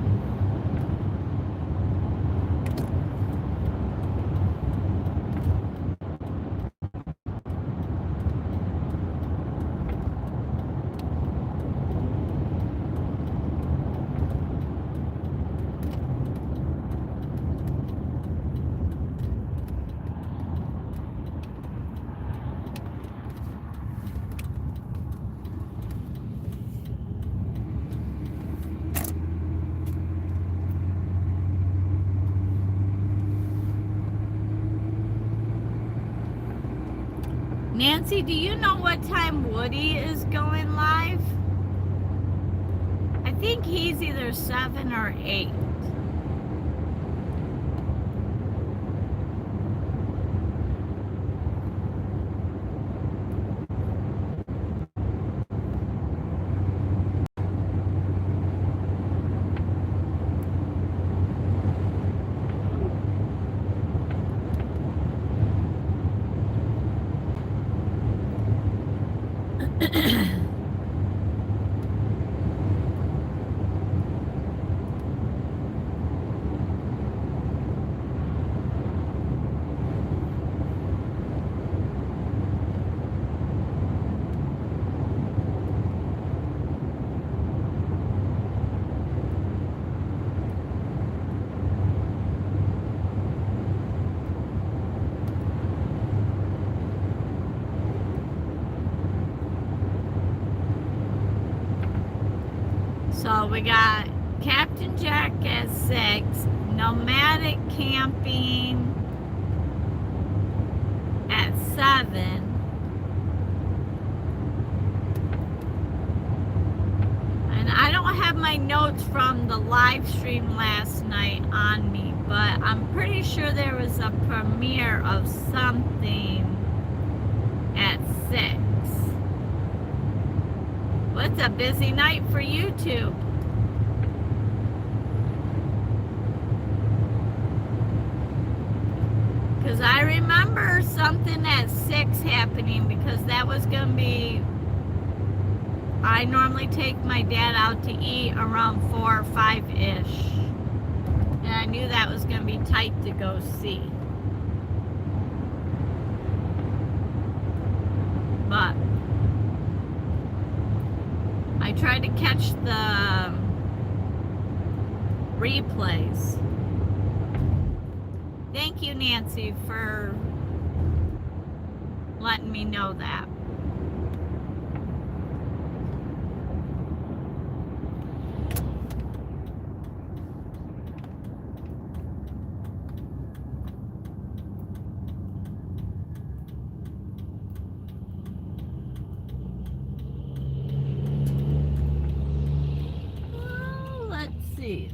Nancy, do you know what time Woody is going live? I think he's either 7 or 8. So we got Captain Jack at 6, nomadic camping at 7, and I don't have my notes from the live stream last night on me, but I'm pretty sure there was a premiere of something at 6. Well, it's a busy night for YouTube. Because I remember something at 6 happening, because that was going to be, I normally take my dad out to eat around 4 or 5-ish. And I knew that was going to be tight to go see. But I tried to catch the replays. Thank you, Nancy, for letting me know that. Let's see.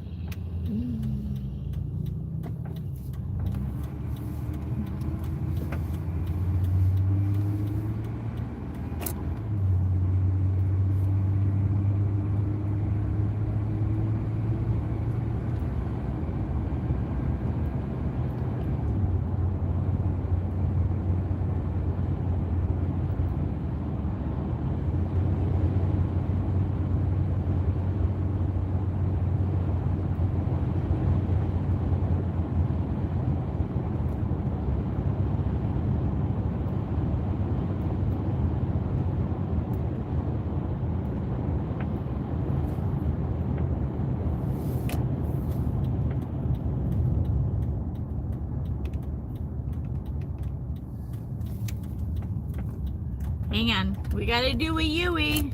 Hang on, we gotta do a Yui.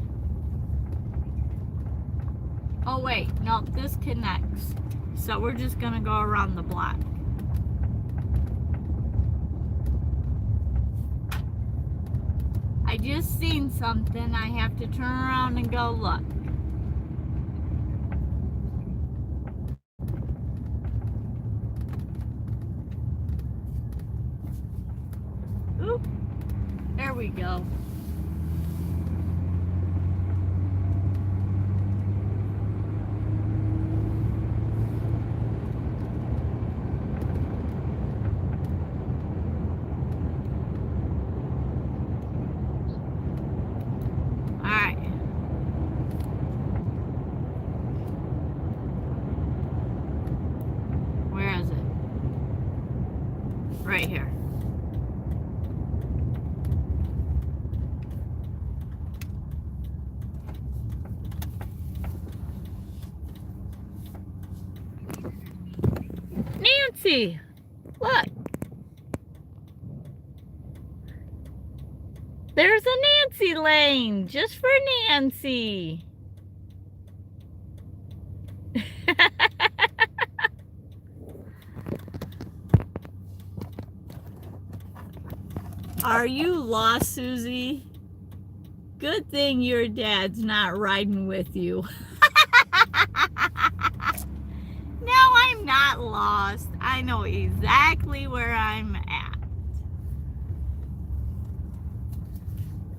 Oh wait, no, this connects. So we're just gonna go around the block. I just seen something, I have to turn around and go look. Oop, there we go. Right here. Nancy, look. There's a Nancy lane just for Nancy. Are you lost, Suzy? Good thing your dad's not riding with you. I'm not lost. I know exactly where I'm at.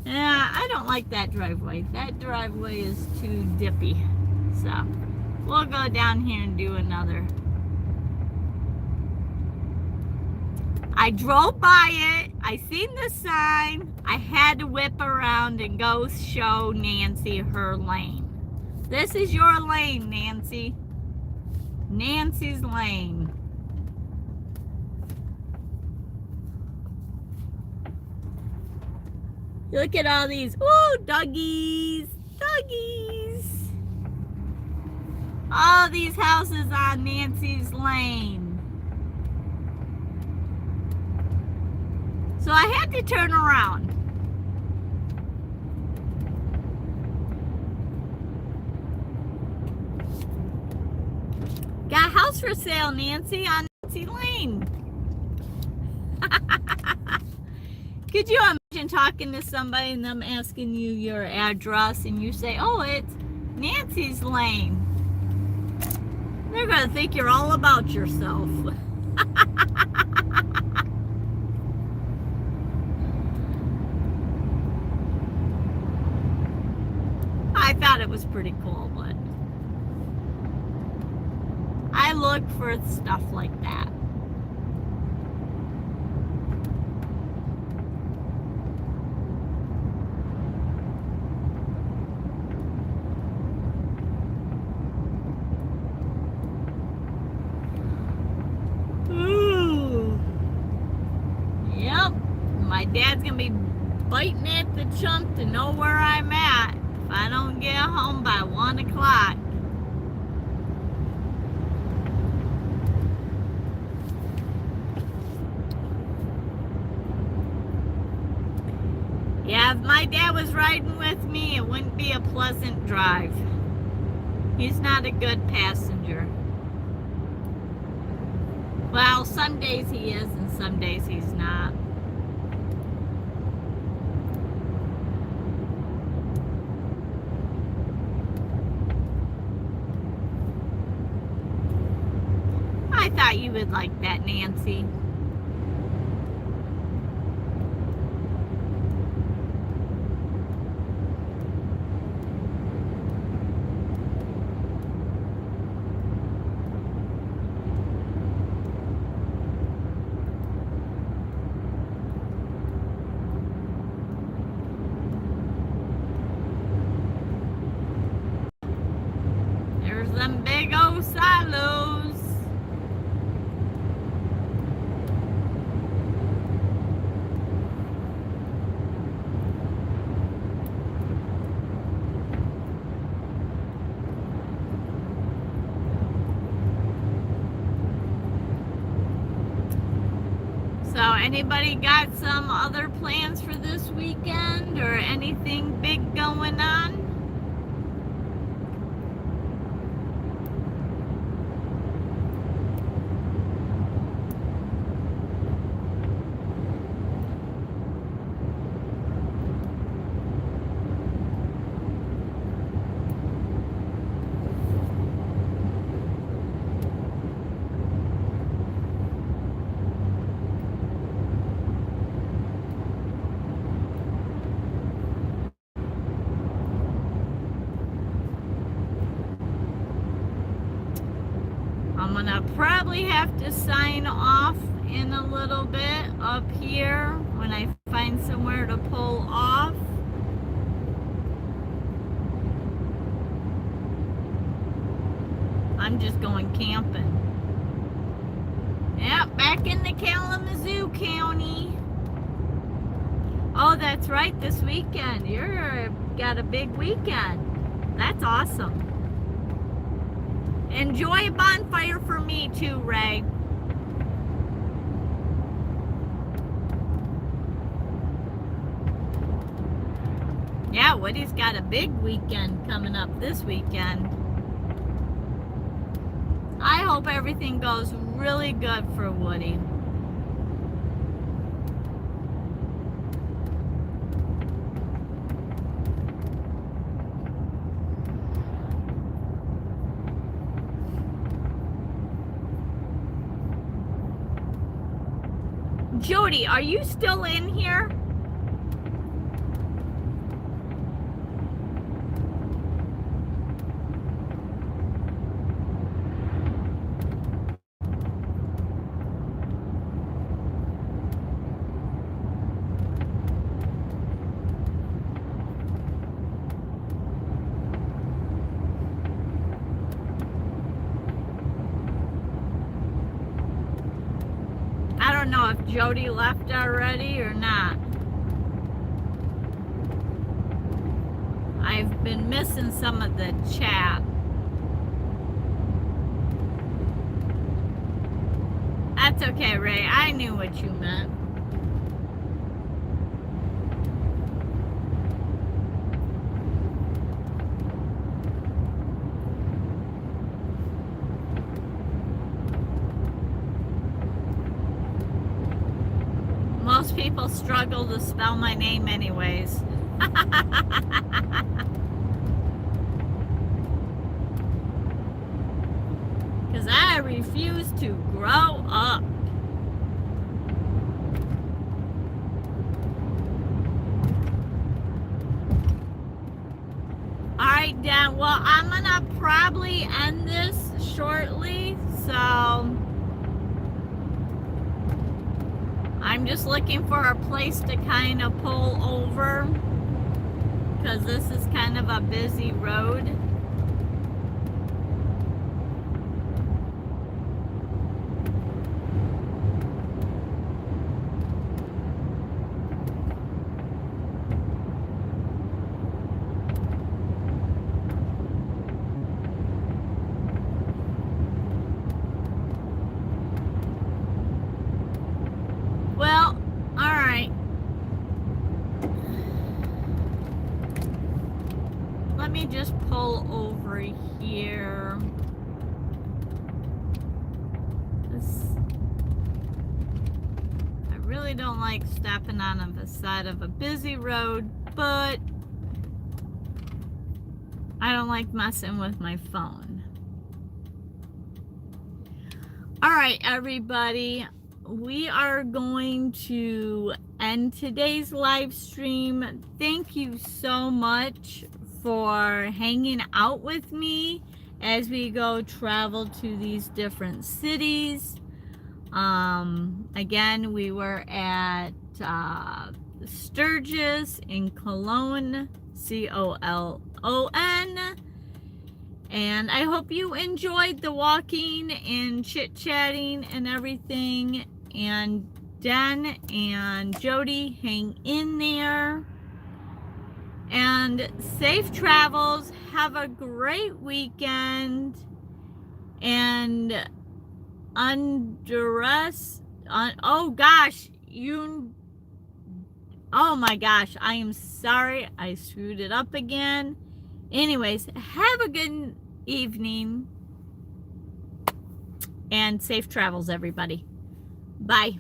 Yeah, I don't like that driveway. That driveway is too dippy. So we'll go down here and do another. I drove by it. I seen the sign. I had to whip around and go show Nancy her lane. This is your lane, Nancy. Nancy's lane. Look at all these. Ooh, doggies. Doggies. All these houses on Nancy's lane. So I had to turn around. Got a house for sale, Nancy, on Nancy Lane. Could you imagine talking to somebody and them asking you your address and you say, oh, it's Nancy's Lane? They're going to think you're all about yourself. I thought it was pretty cool, but I look for stuff like that. Ooh. Yep. My dad's going to be biting at the chump to know where I'm at if I don't get home by 1 o'clock. Yeah, if my dad was riding with me, it wouldn't be a pleasant drive. He's not a good passenger. Well, some days he is and some days he's not. I thought you would like that, Nancy. There's them big old silos. So anybody got some other plans for this weekend or anything big going on? I'm gonna probably have to sign off in a little bit up here when I find somewhere to pull off. I'm just going camping. Yep, back in the Kalamazoo County. Oh, that's right, this weekend. You're got a big weekend. That's awesome. Enjoy a bonfire for me too, Ray. Yeah, Woody's got a big weekend coming up this weekend. I hope everything goes really good for Woody. Jody, are you still in here? I don't know if Jody left already or not. I've been missing some of the chat. That's okay, Ray. I knew what you meant. Most people struggle to spell my name anyways. Because I refuse to grow up. Alright, Dan. Well, I'm going to probably end this shortly. So I'm just looking for a place to kind of pull over. Because this is kind of a busy road. Well, all right. Let me just pull over here. I really don't like stepping on the side of a busy road, but I don't like messing with my phone. All right, everybody. We are going to end today's live stream. Thank you so much for hanging out with me as we go travel to these different cities. Again, we were at Sturgis in Cologne, C-O-L-O-N. And I hope you enjoyed the walking and chit-chatting and everything. And Den and Jody, hang in there. And safe travels. Have a great weekend. And oh gosh, oh my gosh, I am sorry. I screwed it up again. Anyways, have a good evening. And safe travels, everybody. Bye.